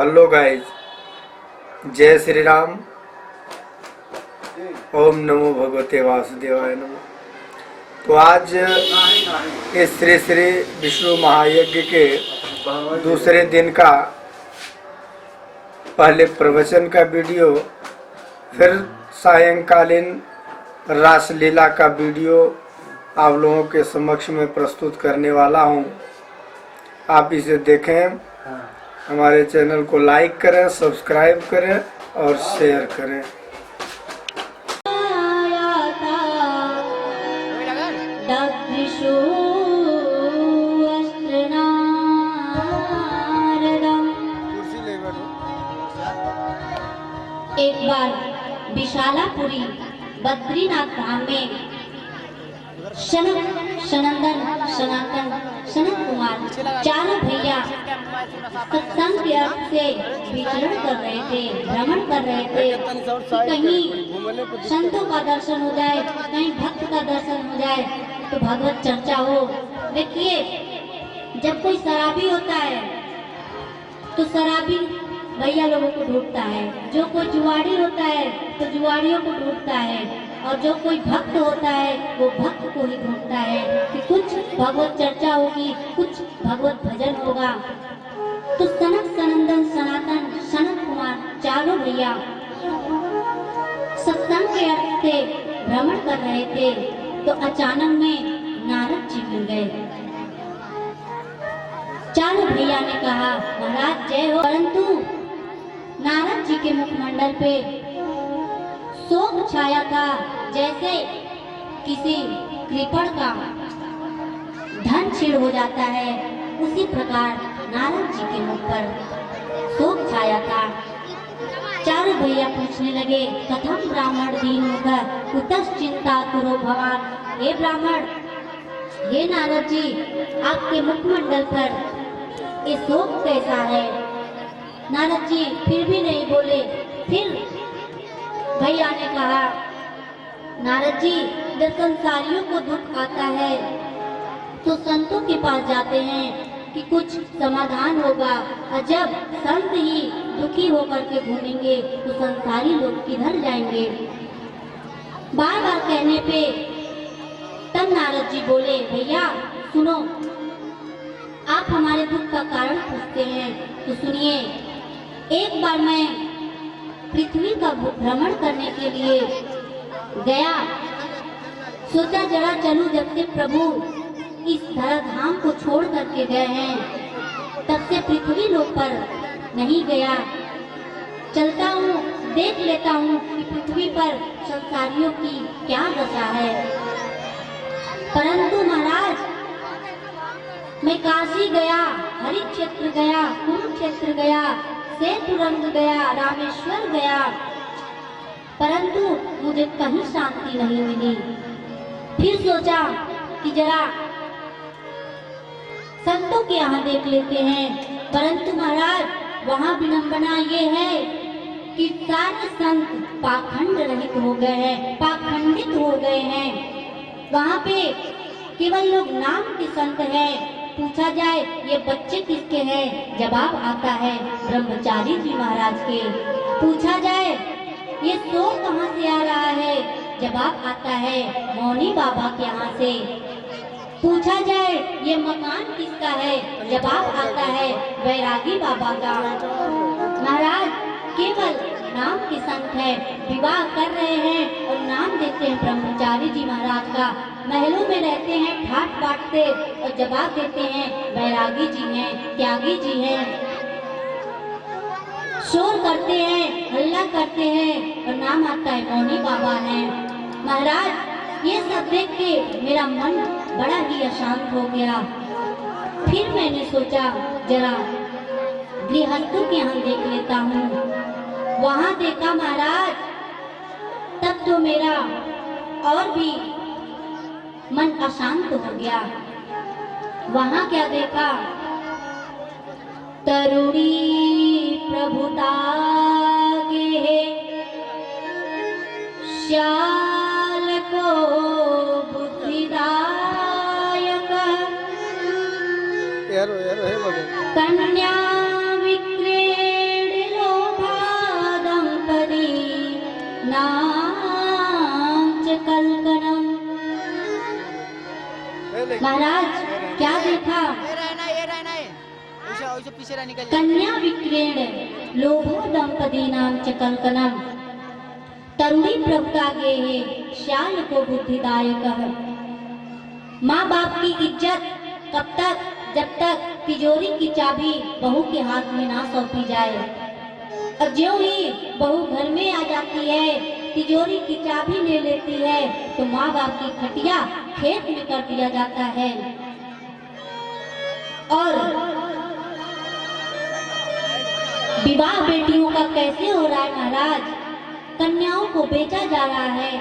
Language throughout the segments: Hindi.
हेलो गाइस, जय श्री राम। ओम नमो भगवते वासुदेवाय नमो। तो आज इस श्री श्री विष्णु महायज्ञ के दूसरे दिन का पहले प्रवचन का वीडियो, फिर सायंकालीन रासलीला का वीडियो आप लोगों के समक्ष में प्रस्तुत करने वाला हूं। आप इसे देखें, हमारे चैनल को लाइक करें, सब्सक्राइब करें और शेयर करें। एक बार विशालापुरी बद्रीनाथ धाम में सनंदन, सनातन, सनत कुमार चारों भैया सत्संग के अर्थ से विचरण कर रहे थे, भ्रमण कर रहे थे कि कहीं संतों का दर्शन हो जाए, कहीं भक्त का दर्शन हो जाए तो भगवत चर्चा हो। देखिए, जब कोई शराबी होता है तो शराबी भैया लोगों को ढूंढता है, जो कोई जुआरी होता है तो जुआरियों को ढूंढता है, और जो कोई भक्त होता है वो भक्त को ही ढूंढता है कि कुछ भगवत चर्चा होगी, कुछ भगवत भजन होगा। तो सनत, सनंदन, सनातन, सनत कुमार चारों भैया सत्संग के अर्थ से भ्रमण कर रहे थे तो अचानक में नारद जी मिल गए। चारों भैया ने कहा, महाराज जय हो। परंतु नारद जी के मुखमंडल पे शोक छाया था, जैसे किसी कृपण का धन छीड़ हो जाता है, उसी प्रकार नारद जी के मुख पर शोक छाया था। चारों भैया पूछने लगे, कथम ब्राह्मण दीन मुख कुतः चिंता कुरो भवान। हे ब्राह्मण, हे नारद जी, आपके मुखमंडल पर ये शोक कैसा है? नारद जी फिर भी नहीं बोले। फिर भैया ने कहा, नारद जी, जब संसारियों को दुख आता है तो संतों के पास जाते हैं कि कुछ समाधान होगा, और जब संत ही दुखी होकर के घूमेंगे तो संसारी लोग किधर जाएंगे? बार बार कहने पे तब नारद जी बोले, भैया सुनो, आप हमारे दुख का कारण पूछते हैं तो सुनिए। एक बार मैं पृथ्वी का भ्रमण करने के लिए गया, सोचा जरा चलूं, जब से प्रभु इस धराधाम को छोड़ करके गए हैं तब से पृथ्वी लोक पर नहीं गया। चलता हूँ, देख लेता हूँ कि पृथ्वी पर संसारियों की क्या दशा है। परंतु महाराज, मैं काशी गया, हरिक्षेत्र गया, कुरुक्षेत्र गया, सेतुरंग गया, रामेश्वर गया, परंतु मुझे कहीं शांति नहीं मिली। फिर सोचा कि जरा संतों के यहाँ देख लेते हैं, परंतु महाराज वहाँ विडंबना ये है कि सारे संत पाखंड रहित हो गए हैं, पाखंडित हो गए हैं। वहाँ पे केवल लोग नाम के संत हैं। पूछा जाए ये बच्चे किसके हैं, जवाब आता है ब्रह्मचारी जी महाराज के। पूछा जाए ये शोर कहाँ से आ रहा है, जवाब आता है मौनी बाबा के यहाँ से। पूछा जाए ये मकान किसका है, जवाब आता है वैरागी बाबा का। महाराज केवल नाम के संत है, विवाह कर रहे हैं और नाम देते हैं ब्रह्मचारी जी महाराज का। महलों में रहते हैं ठाट बाटते और जवाब देते हैं वैरागी जी हैं, त्यागी जी हैं। शोर करते हैं, हल्ला करते हैं और नाम आता है मौनी बाबा हैं। महाराज ये सब देख के मेरा मन बड़ा ही अशांत हो गया। फिर मैंने सोचा जरा गृहस्थों के यहाँ देख लेता हूँ। वहाँ देखा महाराज, तब तो मेरा और भी मन अशांत हो गया। वहाँ क्या देखा, तरुणी प्रभुता के श्याल को बुद्धिदायक कन्या विक्रेण महाराज क्या देखा? ये रहना है वैसे पीछे रह निकल कन्या विक्रीण लोभो दंपतीनां च कलकलम तरुणी प्रभुता गेहे श्याल को बुद्धिदायक। माँ बाप की इज्जत कब तक? जब तक तिजोरी की चाबी बहू के हाथ में ना सौंपी जाए। और ज्यों ही बहू घर में आ जाती है, तिजोरी की चाबी ले लेती है, तो माँ बाप की खटिया खेत में कर दिया जाता है। और विवाह बेटियों का कैसे हो रहा है महाराज? कन्याओं को बेचा जा रहा है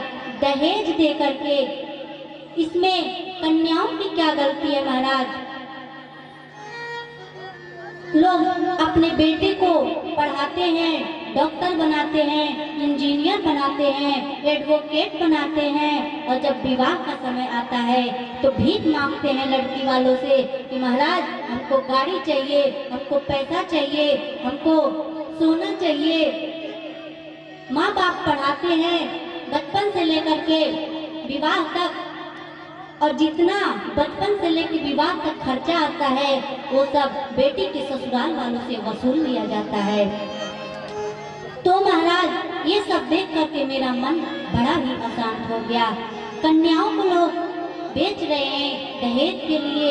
दहेज दे करके। इसमें कन्याओं की क्या गलती है महाराज? लोग अपने बेटे को पढ़ाते हैं, डॉक्टर बनाते हैं, इंजीनियर बनाते हैं, एडवोकेट बनाते हैं, और जब विवाह का समय आता है तो भीख मांगते हैं लड़की वालों से कि महाराज हमको गाड़ी चाहिए, हमको पैसा चाहिए, हमको सोना चाहिए। माँ बाप पढ़ाते हैं बचपन से लेकर के विवाह तक, और जितना बचपन से लेकर विवाह तक खर्चा आता है वो सब बेटी के ससुराल वालों से वसूल लिया जाता है। तो महाराज ये सब देख करके मेरा मन बड़ा ही अशांत हो गया। कन्याओं को लोग बेच रहे हैं दहेज के लिए,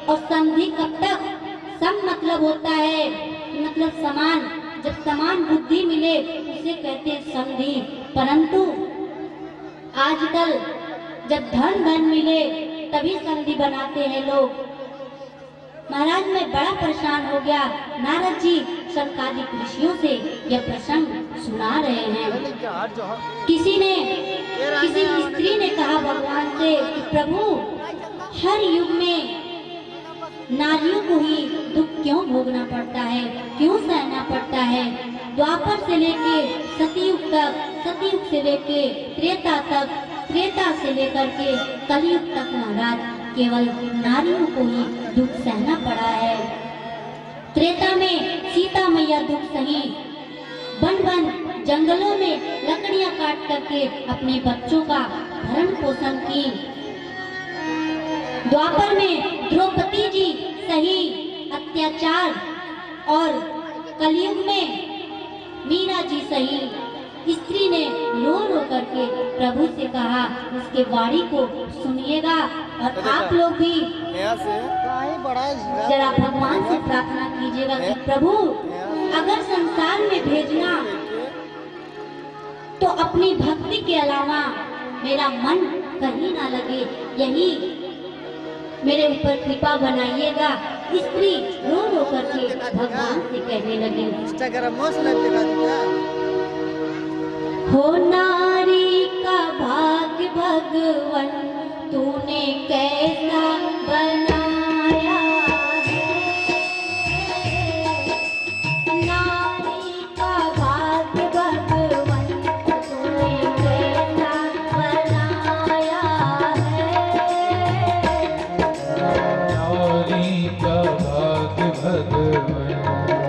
और संधि कब तक? सम मतलब होता है मतलब समान, जब समान बुद्धि मिले उसे कहते हैं संधि। परंतु आजकल जब धन धन मिले तभी संधि बनाते हैं लोग। महाराज मैं बड़ा परेशान हो गया। नारद जी शंकादिक ऋषियों से यह प्रसंग सुना रहे हैं। किसी स्त्री ने कहा भगवान से कि प्रभु हर युग में नारियों को ही दुख क्यों भोगना पड़ता है, क्यों सहना पड़ता है? द्वापर से लेके सतयुग तक, सतयुग से लेके त्रेता तक, त्रेता से लेकर के कलयुग तक महाराज केवल नारियों को ही दुख सहना पड़ा है। त्रेता में सीता मैया दुख सही, वन वन जंगलों में लकड़ियां काट करके अपने बच्चों का भरण पोषण की। द्वापर में द्रौपदी जी सही अत्याचार, और कलयुग में मीरा जी सही। स्त्री ने रो रो करके प्रभु से कहा इसके वाणी को सुनिएगा, और आप लोग भी जरा भगवान से प्रार्थना कीजिएगा कि प्रभु अगर संसार में भेजना तो अपनी भक्ति के अलावा मेरा मन कहीं ना लगे, यही मेरे ऊपर कृपा बनाइएगा। स्त्री रो रो करके भगवान से कहने लगी, हो नारी का भाग्य भगवन तूने कैसा बनाया है, नारी का भाग्य भगवन तूने कैसा बनाया है, नारी का भाग्य भगवन नारी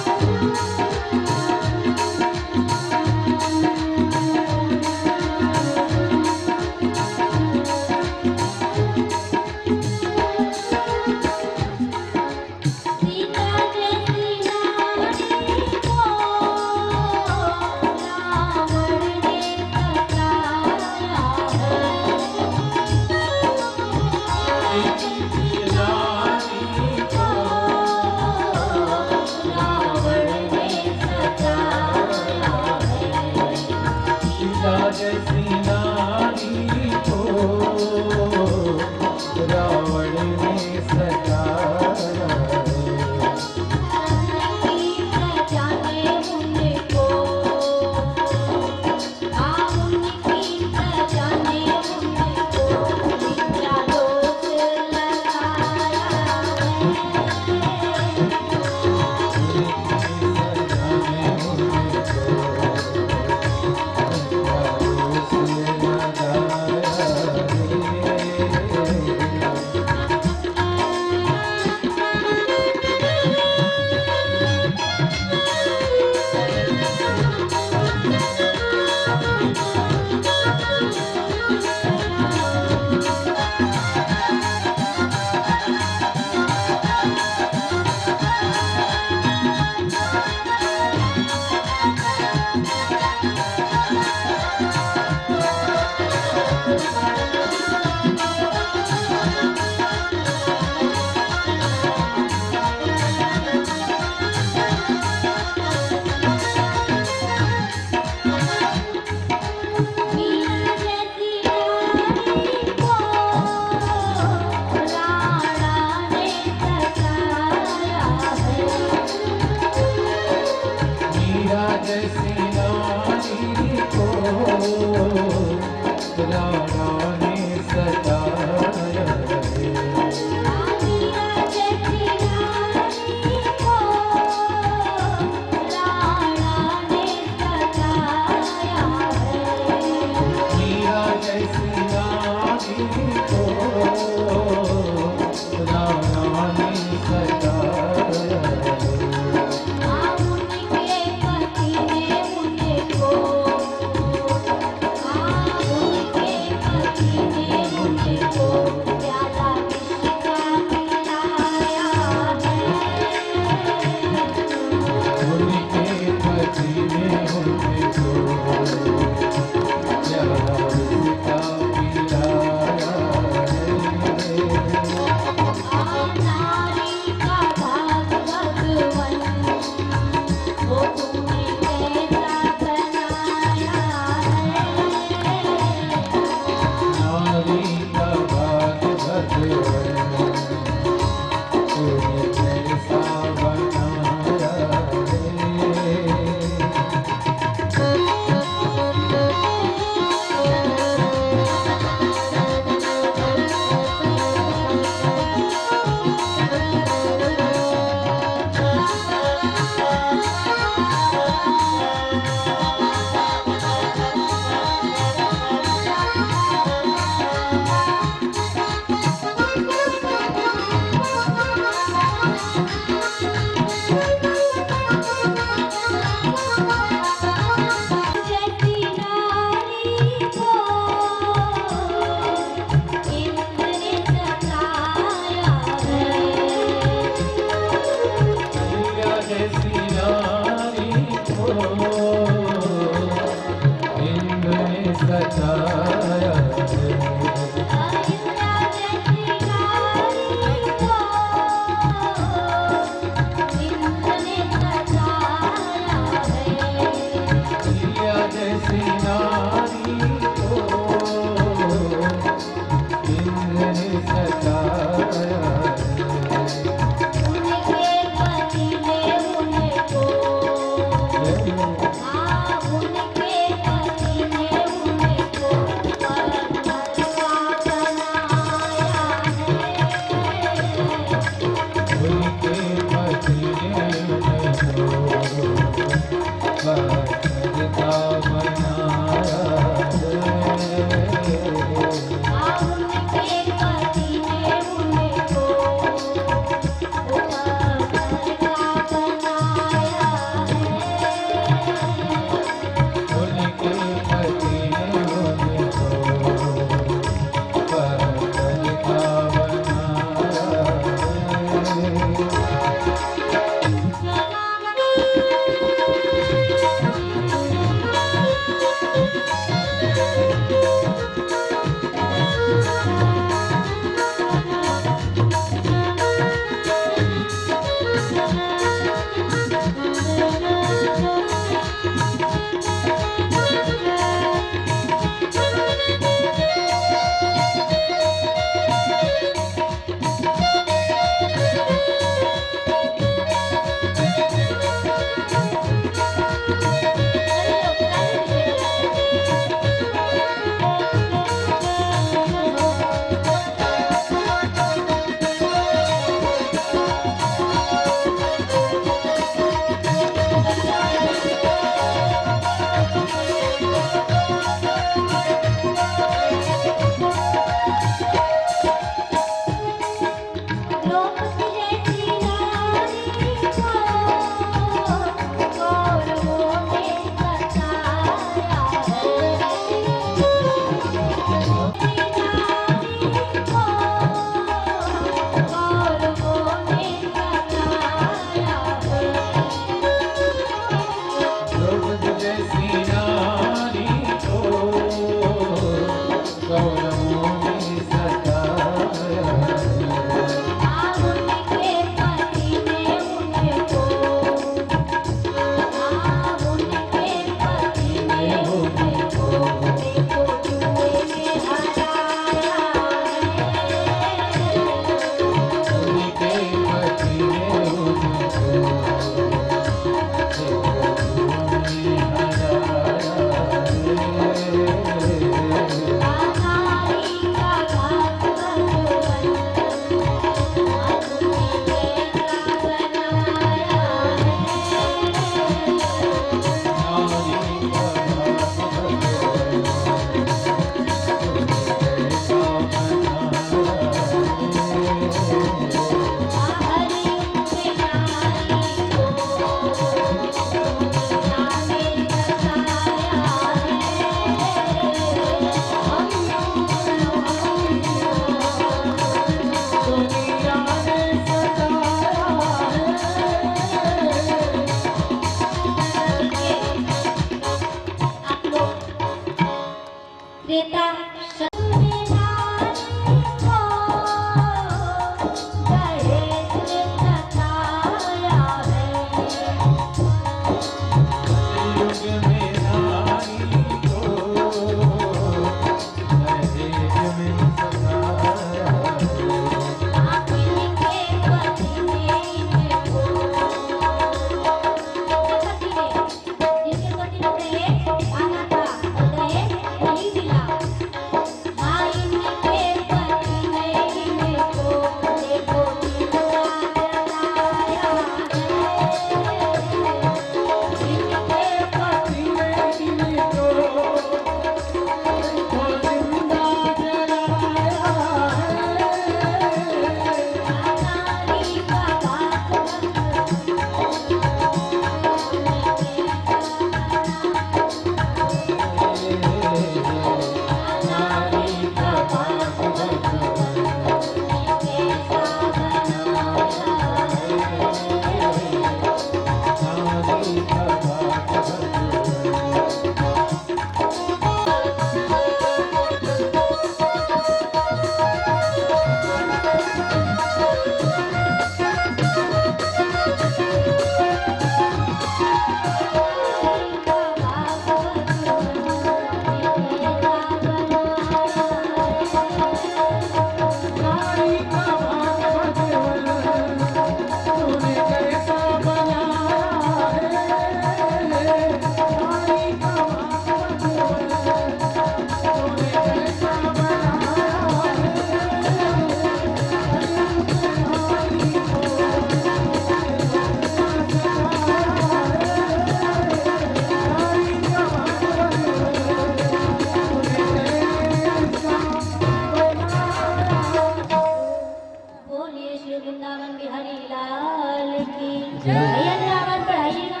वृंदावन बिहारी लाल की भैया जरा आवाज बढ़ाइएगा।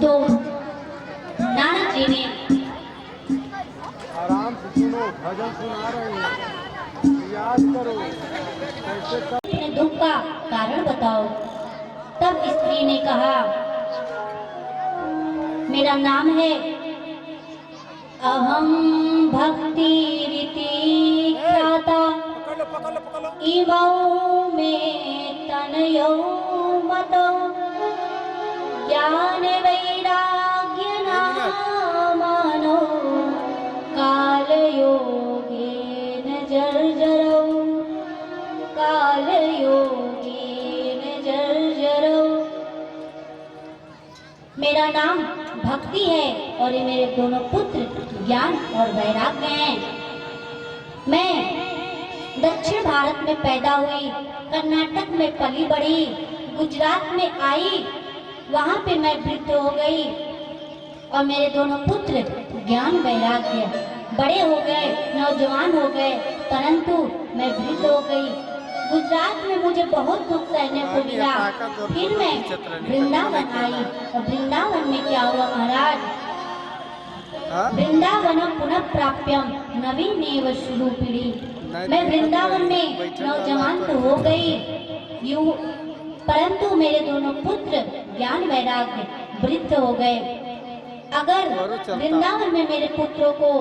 तो नारद जी ने आराम से सुनो, भजन सुना रहे हैं, याद करो कैसे अपने दुख का कारण बताओ। तब स्त्री ने कहा, मेरा नाम है अहम भक्ति रीति ख्याता, इमौ में तनयो मतो, ज्ञान वैराग्य नामानो, काल योगेन जर्जरौ, काल योगेन जर्जरौ। मेरा नाम भक्ति है और ये मेरे दोनों पुत्र ज्ञान और वैराग्य हैं। मैं दक्षिण भारत में पैदा हुई, कर्नाटक में पली बढ़ी, गुजरात में आई, वहां पे मैं वृद्ध हो गई और मेरे दोनों पुत्र ज्ञान वैराग्य बड़े हो गए, नौजवान हो गए, परंतु मैं वृद्ध हो गई। गुजरात में मुझे बहुत दुख सहने को मिला। फिर मैं वृंदावन आई और वृंदावन में क्या हुआ महाराज, वृंदावनम पुनः प्राप्यम नवीनेव शुरू पीढ़ी। मैं वृंदावन में नौजवान तो हो गई यूं, परंतु मेरे दोनों पुत्र ज्ञान वैराग्य वृद्ध हो गए। अगर वृंदावन में मेरे पुत्रों को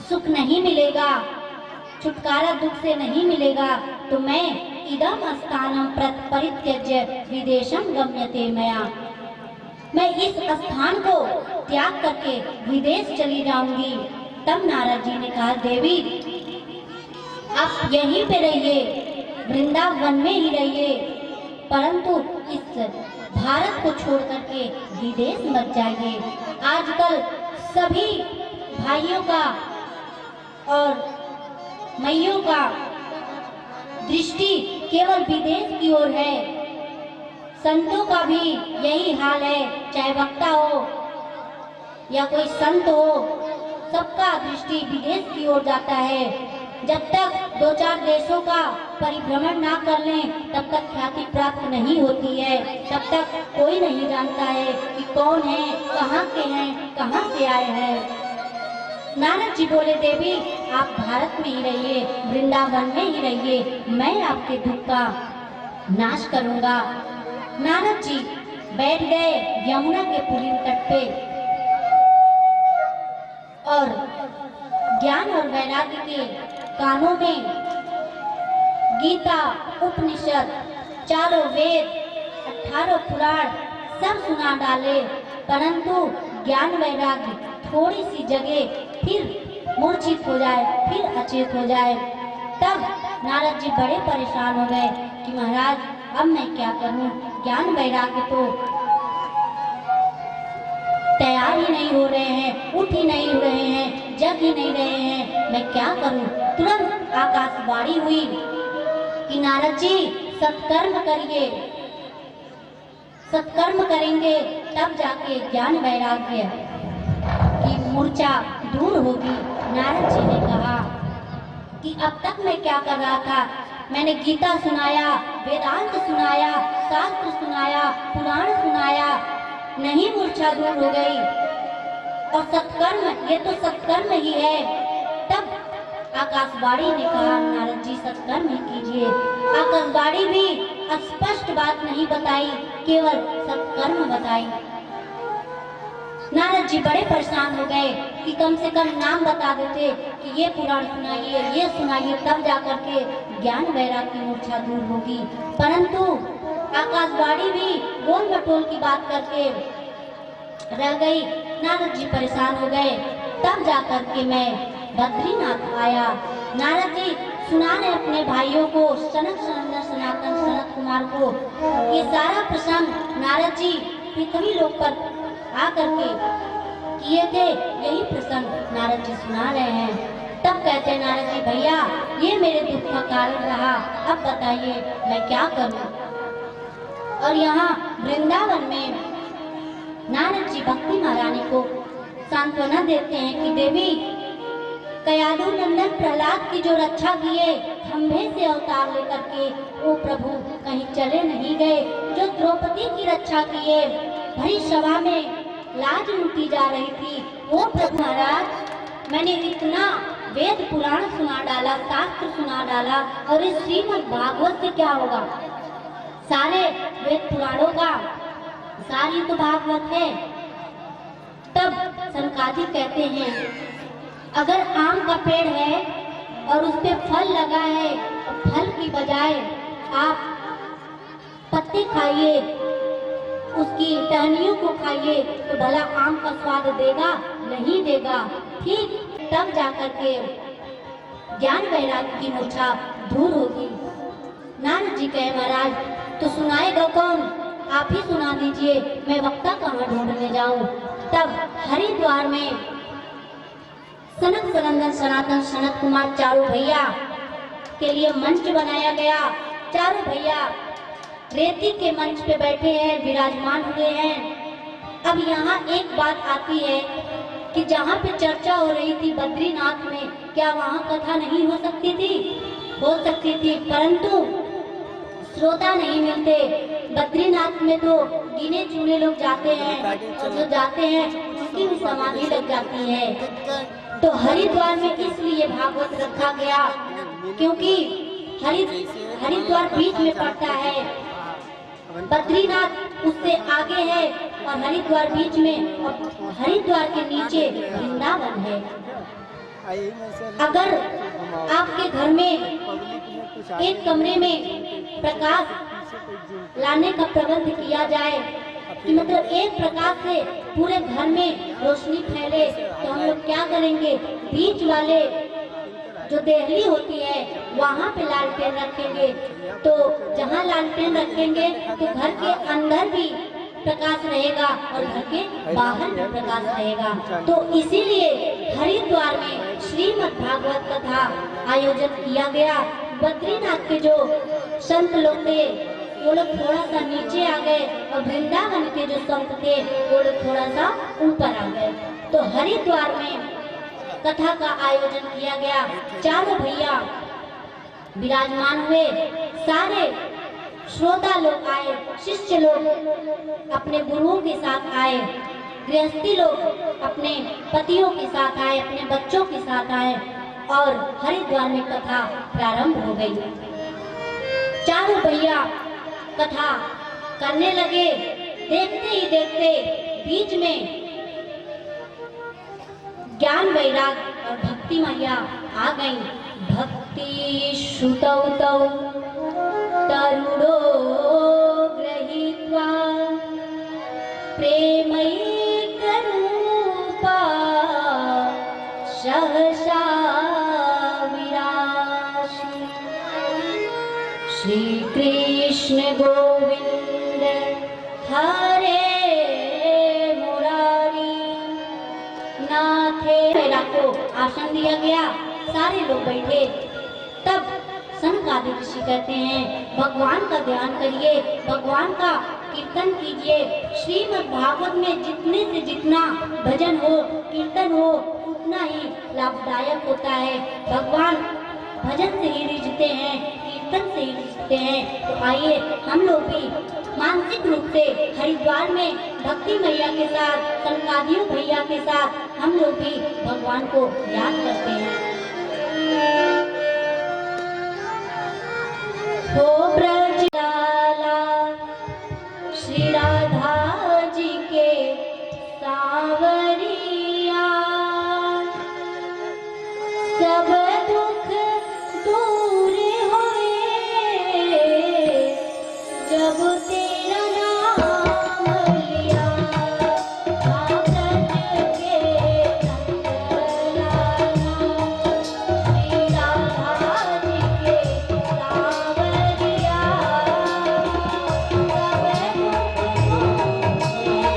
सुख नहीं मिलेगा, छुटकारा दुख से नहीं मिलेगा, तो मैं इदम स्थानम परित्यज्य विदेशम गम्यते मया, मैं इस स्थान को त्याग करके विदेश चली जाऊंगी। तब नारद जी ने कहा, देवी आप यहीं पे रहिए, वृंदावन में ही रहिए, परंतु इस भारत को छोड़ करके विदेश मत जाइए। आजकल सभी भाइयों का और मैयों का दृष्टि केवल विदेश की ओर है। संतों का भी यही हाल है, चाहे वक्ता हो या कोई संत हो, सबका दृष्टि विदेश की ओर जाता है। जब तक 2-4 देशों का परिभ्रमण ना कर लें, तब तक ख्याति प्राप्त नहीं होती है, तब तक कोई नहीं जानता है कि कौन है, कहाँ के हैं, कहाँ से आए हैं। नारद जी बोले, देवी आप भारत में ही रहिए, वृंदावन में ही रहिए, मैं आपके दुख का नाश करूंगा। नारद जी बैठ गए यमुना के पुलिन तट पे और ज्ञान और वैराग्य के कानों में गीता, उपनिषद, चारों वेद, 18 पुराण सब सुना डाले, परंतु ज्ञान वैराग्य थोड़ी सी जगह फिर मूर्छित हो जाए, फिर अचेत हो जाए। तब नारद जी बड़े परेशान हो गए कि महाराज अब मैं क्या करूं, ज्ञान वैराग्य तो तैयार ही नहीं हो रहे हैं, उठ ही नहीं रहे हैं, जग ही नहीं रहे हैं, मैं क्या करूं। तुरंत आकाशवाणी हुई कि नारद जी सत्कर्म करिए, सत्कर्म करेंगे तब जाके ज्ञान वैराग्य की मूर्छा दूर होगी। नारद जी ने कहा कि अब तक मैं क्या कर रहा था, मैंने गीता सुनाया, वेदांत सुनाया, शास्त्र सुनाया, पुराण सुनाया, नहीं मूर्छा दूर हो गई। और सत्कर्म, ये तो सत्कर्म ही है। तब आकाशवाणी ने कहा, नारद जी सत्कर्म ही कीजिए। आकाशवाणी भी स्पष्ट बात नहीं बताई, केवल सत्कर्म बताई। नारद जी बड़े परेशान हो गए कि कम से कम नाम बता देते कि ये पुराण सुनाइए, ये सुनाइए, तब जाकर के ज्ञान वैराग्य की मूर्छा दूर होगी। परंतु आकाशवाणी भी गोल मटोल की बात करके रह गई। नारद जी परेशान हो गए। तब जाकर के मैं बद्रीनाथ आया। नारद जी सुना रहे अपने भाइयों को, सनक सनातन सनत कुमार को, ये सारा प्रसंग नारद जी पृथ्वी लोक पर आकर के किए थे, यही प्रसंग नारद जी सुना रहे हैं। तब कहते नारद जी, भैया ये मेरे दुख का कारण रहा, अब बताइए मैं क्या करूं। और यहाँ वृंदावन में नारद जी भक्ति महारानी को सांत्वना देते हैं कि देवी कयाधु नंदन प्रहलाद की जो रक्षा किए, खंभे से अवतार लेकर के वो प्रभु कहीं चले नहीं गए। जो द्रौपदी की रक्षा किए, भरी सभा में लाज लूटी जा रही थी, वो प्रभु महाराज मैंने इतना वेद पुराण सुना डाला, शास्त्र सुना डाला, और इस श्रीमद् भागवत से क्या होगा? सारे वेद पुराणों का सारी तो भागवत है। तब सनकादिक कहते हैं, अगर आम का पेड़ है और उस पे फल लगा है, और फल की बजाय आप पत्ते खाइए, उसकी टहनियों को खाइए, तो भला आम का स्वाद देगा? नहीं देगा। ठीक तब जाकर के ज्ञान वैराग्य की मूर्छा दूर होगी। नारद जी कहे, महाराज तो सुनाएगा कौन? आप ही सुना दीजिए, मैं वक्ता कहाँ ढूंढने जाऊं? तब हरिद्वार में सनक सनंदन सनातन सनत कुमार चारों भैया के लिए मंच बनाया गया। चारों भैया रेती के मंच पे बैठे हैं, विराजमान हुए हैं। अब यहाँ एक बात आती है कि जहाँ पे चर्चा हो रही थी बद्रीनाथ में, क्या वहाँ कथा नहीं हो सकती थी? हो सकती थी, परंतु श्रोता नहीं मिलते। बद्रीनाथ में तो गिने चुने लोग जाते हैं, और जो जाते हैं उनकी भी समाधि लग जाती है। तो हरिद्वार में इसलिए भागवत रखा गया क्योंकि हरिद्वार बीच में पड़ता है, बद्रीनाथ उससे आगे है और हरिद्वार बीच में, और हरिद्वार के नीचे वृंदावन है। अगर आपके घर में एक कमरे में प्रकाश लाने का प्रबंध किया जाए कि मतलब एक प्रकाश से पूरे घर में रोशनी फैले, तो हम लोग क्या करेंगे? बीच वाले जो देहली होती है वहाँ पे लालटेन रखेंगे। तो जहाँ लालटेन रखेंगे तो घर के अंदर भी प्रकाश रहेगा और घर के बाहर भी प्रकाश रहेगा। तो इसीलिए हरिद्वार में श्रीमद् भागवत कथा आयोजन किया गया। बद्रीनाथ के जो संत लोग थे वो लोग थोड़ा सा नीचे आ गए, और वृंदावन के जो संत थे वो लोग थोड़ा सा ऊपर आ गए। तो हरिद्वार में कथा का आयोजन किया गया। चारों भैया विराजमान हुए, सारे श्रोता लोग आए, शिष्य लोग अपने गुरुओं के साथ आए, गृहस्थी लोग अपने पतियों के साथ आए, अपने बच्चों के साथ आए, और हरिद्वार में कथा प्रारंभ हो गई। चारों भैया कथा करने लगे। देखते ही देखते बीच में ज्ञान वैराग्य और भक्ति मैया आ गई। भक्ति श्रुतौ तौ तरुणो गृहीत्वा प्रेमैकरूपा सहसा विरासी। श्री कृष्ण गोविंद हरे को आसन दिया गया, सारे लोग बैठे। तब सनकादिक ऋषि कहते हैं, भगवान का ध्यान करिए, भगवान का कीर्तन कीजिए। श्रीमद् भागवत में जितने से जितना भजन हो, कीर्तन हो, उतना ही लाभदायक होता है। भगवान भजन से ही रिझते हैं, कीर्तन से ही रिझते हैं। तो आइए हम लोग भी मानसिक रूप से हरिद्वार में भक्ति मैया के साथ, सनकादियों भैया के साथ हम लोग भी भगवान को याद करते हैं। हो ब्रज लाला श्री राधा जी के सावरिया, सब दुख दूर होए जब तेरा नाम लिया। ब्रज के नंदलाला श्री राधा जी के सावरिया, सब दुख दूर होए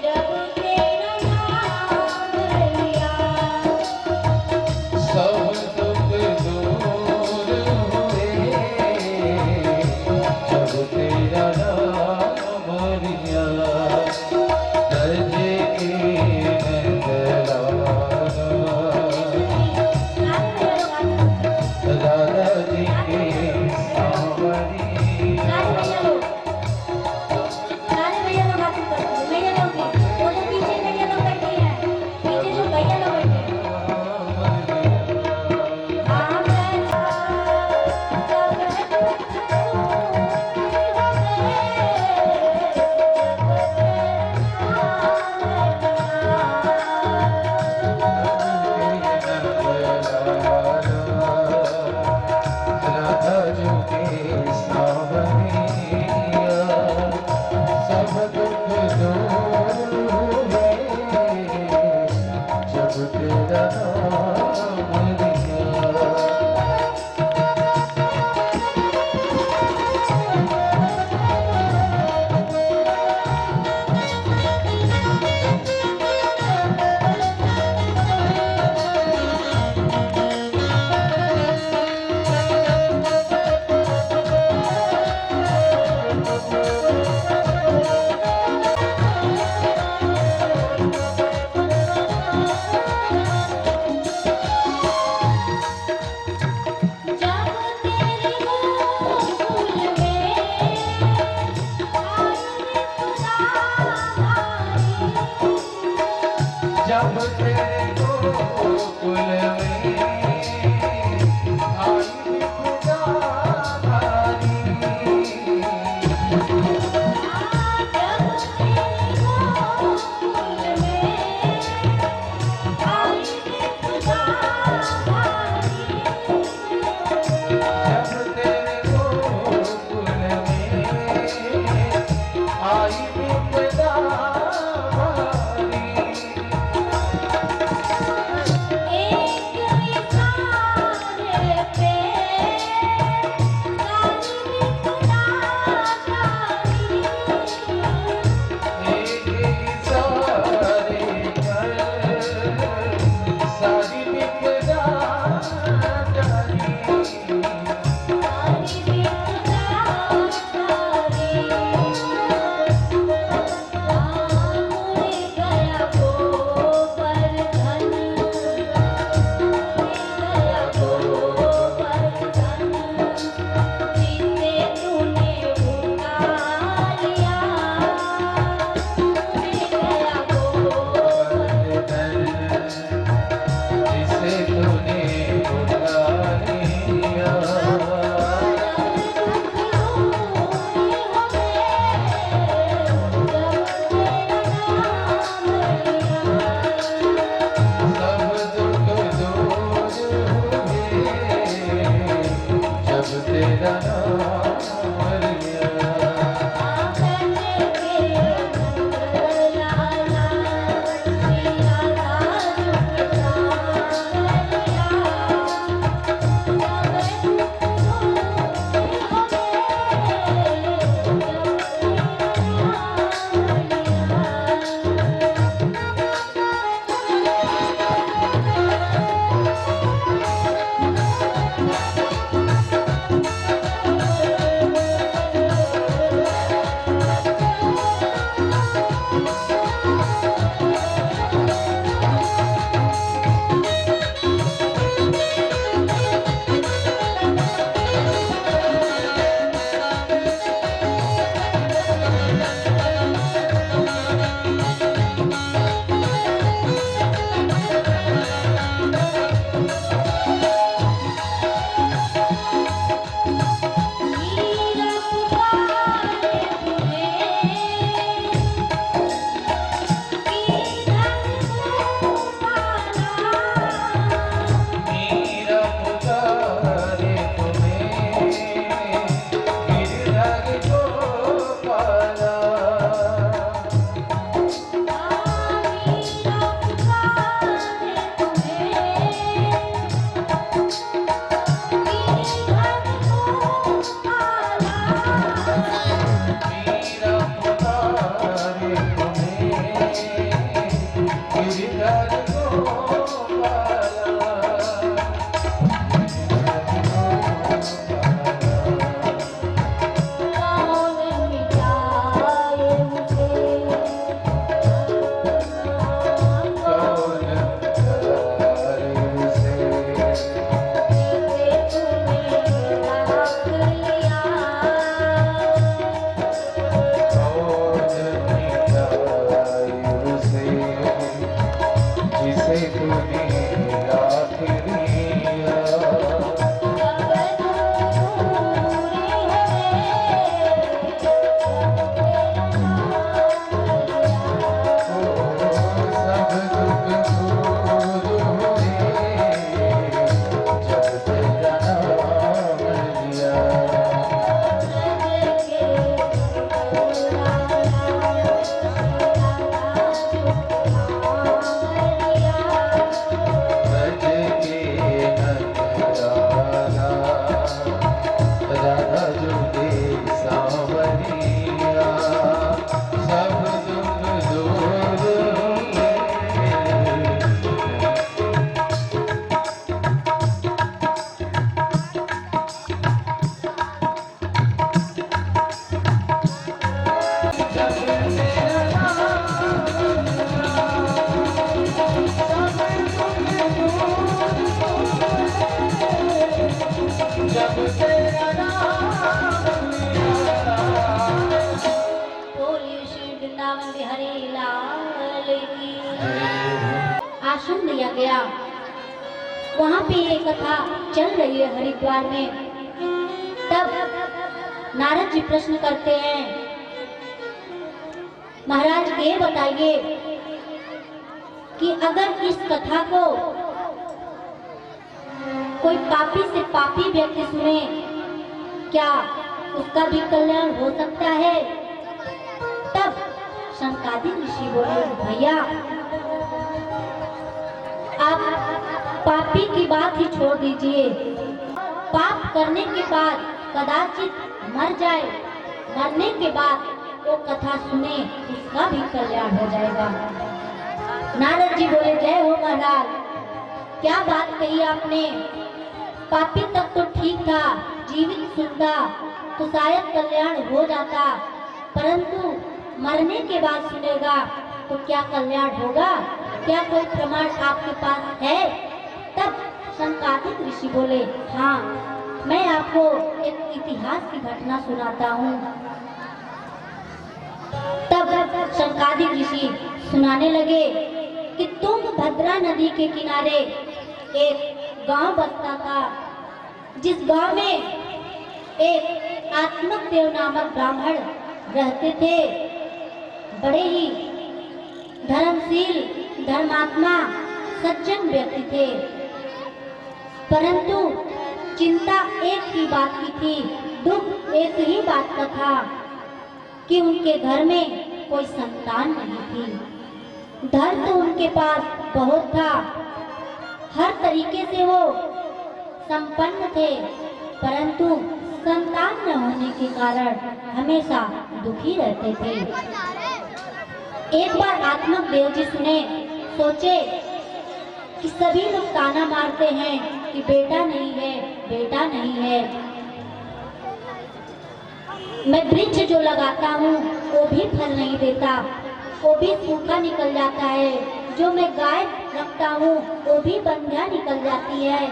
जब तेरा नाम लिया। सब भाषण दिया गया। वहाँ पे ये कथा चल रही है हरिद्वार में। तब नारद जी प्रश्न करते हैं, महाराज ये बताइए कि अगर इस कथा को कोई पापी से पापी व्यक्ति सुने, क्या उसका भी कल्याण हो सकता है? तब शंकादिक ऋषि बोले, भैया आप पापी की बात ही छोड़ दीजिए। पाप करने के बाद कदाचित मर जाए, मरने के बाद वो कथा सुने, उसका भी कल्याण हो जाएगा। नारद जी बोले, जय हो महाराज, क्या बात कही आपने। पापी तक तो ठीक था, जीवित सुनता तो शायद कल्याण हो जाता, परंतु मरने के बाद सुनेगा तो क्या कल्याण होगा? क्या कोई प्रमाण आपके पास है? तब शंकादिक ऋषि बोले, हाँ, मैं आपको एक इतिहास की घटना सुनाता हूँ। तब शंकादिक ऋषि सुनाने लगे कि तुंगभद्रा नदी के किनारे एक गांव बसता था, जिस गांव में एक आत्मक देव नामक ब्राह्मण रहते थे। बड़े ही धर्मशील, धर्मात्मा, सज्जन व्यक्ति थे, परंतु चिंता एक ही बात की थी, दुख एक ही बात का था कि उनके घर में कोई संतान नहीं थी। धन तो उनके पास बहुत था, हर तरीके से वो संपन्न थे, परंतु संतान न होने के कारण हमेशा दुखी रहते थे। एक बार आत्मक देव जी सुने, सोचे कि सभी लोग ताना मारते हैं कि बेटा नहीं है, बेटा नहीं है। मैं वृक्ष जो लगाता हूँ वो भी फल नहीं देता, वो भी सूखा निकल जाता है। जो मैं गाय रखता हूँ वो भी बंध्या निकल जाती है।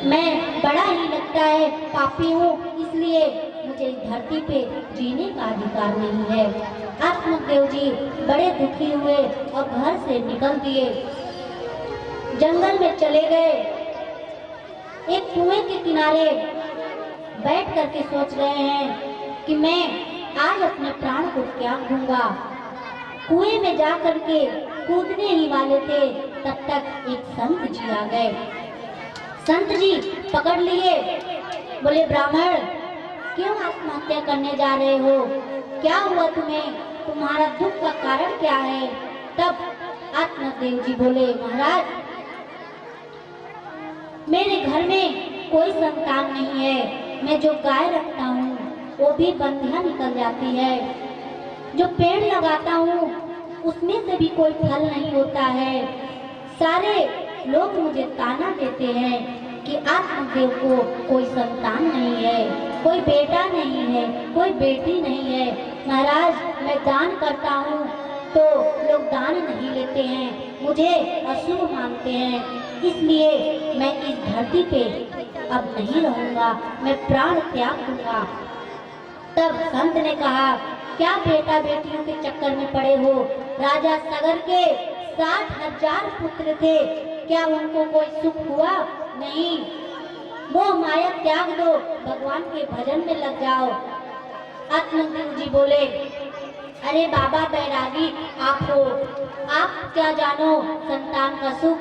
मैं बड़ा ही लगता है पापी हूँ, इसलिए मुझे इस धरती पे जीने का अधिकार नहीं है। आत्मदेव जी बड़े दुखी हुए और घर से निकल दिए, जंगल में चले गए। एक कुएं के किनारे बैठ करके सोच रहे हैं कि मैं आज अपने प्राण को त्याग दूंगा। कुएं में जा करके कूदने ही वाले थे, तब तक एक संत जी आ गए। संत जी पकड़ लिए, बोले, ब्राह्मण क्यों आत्महत्या करने जा रहे हो? क्या हुआ तुम्हें? तुम्हारा दुख का कारण क्या है? तब आत्मदेव जी बोले, महाराज मेरे घर में कोई संतान नहीं है। मैं जो गाय रखता हूँ वो भी बंधिया निकल जाती है। जो पेड़ लगाता हूँ उसमें से भी कोई फल नहीं होता है। सारे लोग मुझे ताना देते हैं कि आत्मदेव को कोई संतान नहीं है, कोई बेटा नहीं है, कोई बेटी नहीं है। महाराज मैं दान करता हूँ तो लोग दान नहीं लेते हैं, मुझे अशुभ मानते हैं, इसलिए मैं इस धरती पे अब नहीं रहूंगा, मैं प्राण त्याग दूंगा। तब संत ने कहा, क्या बेटा बेटियों के चक्कर में पड़े हो? राजा सगर के 60,000 पुत्र थे, क्या उनको कोई सुख हुआ? नहीं। वो माया त्याग दो, भगवान के भजन में लग जाओ। आत्मदेव जी बोले, अरे बाबा बैरागी आप हो, आप क्या जानो संतान का सुख।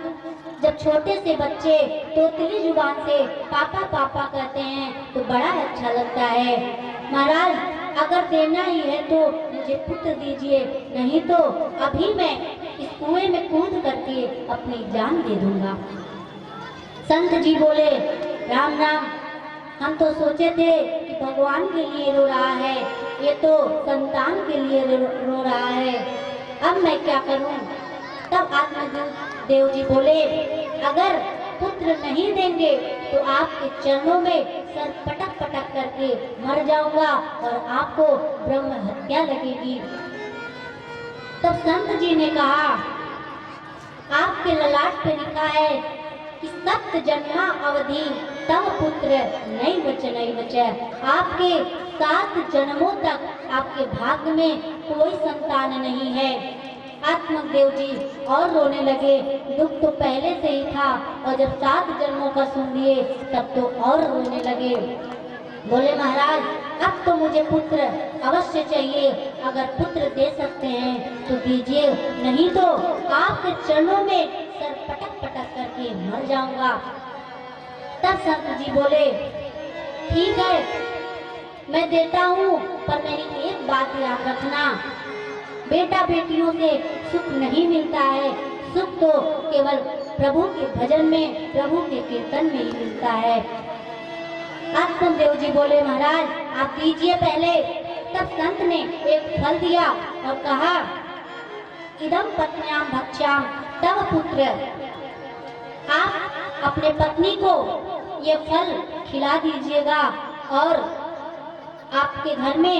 जब छोटे से बच्चे तोतली जुबान से पापा पापा कहते हैं तो बड़ा अच्छा लगता है। महाराज अगर देना ही है तो मुझे पुत्र दीजिए, नहीं तो अभी मैं इस कुएं में कूद करके अपनी जान दे दूंगा। संत जी बोले, राम राम, हम तो सोचे थे कि भगवान के लिए रो रहा है, ये तो संतान के लिए रो रहा है, अब मैं क्या करूं? तब आत्मदेव जी बोले, अगर पुत्र नहीं देंगे तो आपके चरणों में सर पटक पटक करके मर जाऊंगा और आपको ब्रह्म हत्या लगेगी। तब संत जी ने कहा, आपके ललाट पे लिखा है कि 7 जन्मा अवधि तब पुत्र नहीं बचे। आपके 7 जन्मों तक आपके भाग्य में कोई संतान नहीं है। आत्मदेव जी और रोने लगे। दुख तो पहले से ही था और जब 7 जन्मों का सुन लिए तब तो और रोने लगे। बोले महाराज अब तो मुझे पुत्र अवश्य चाहिए, अगर पुत्र दे सकते हैं तो दीजिए, नहीं तो आपके चरणों में सर पटक पटक करके मर जाऊंगा। तब संत जी बोले ठीक है मैं देता हूँ, पर मेरी एक बात याद रखना, बेटा बेटियों से सुख नहीं मिलता है, सुख तो केवल प्रभु के भजन में, प्रभु के कीर्तन में ही मिलता है। आत्मदेव जी बोले महाराज आप दीजिए पहले। तब संत ने एक फल दिया और कहा इदम पत्न्याम भक्ष्याम तव पुत्र, आप अपने पत्नी को ये फल खिला दीजिएगा और आपके घर में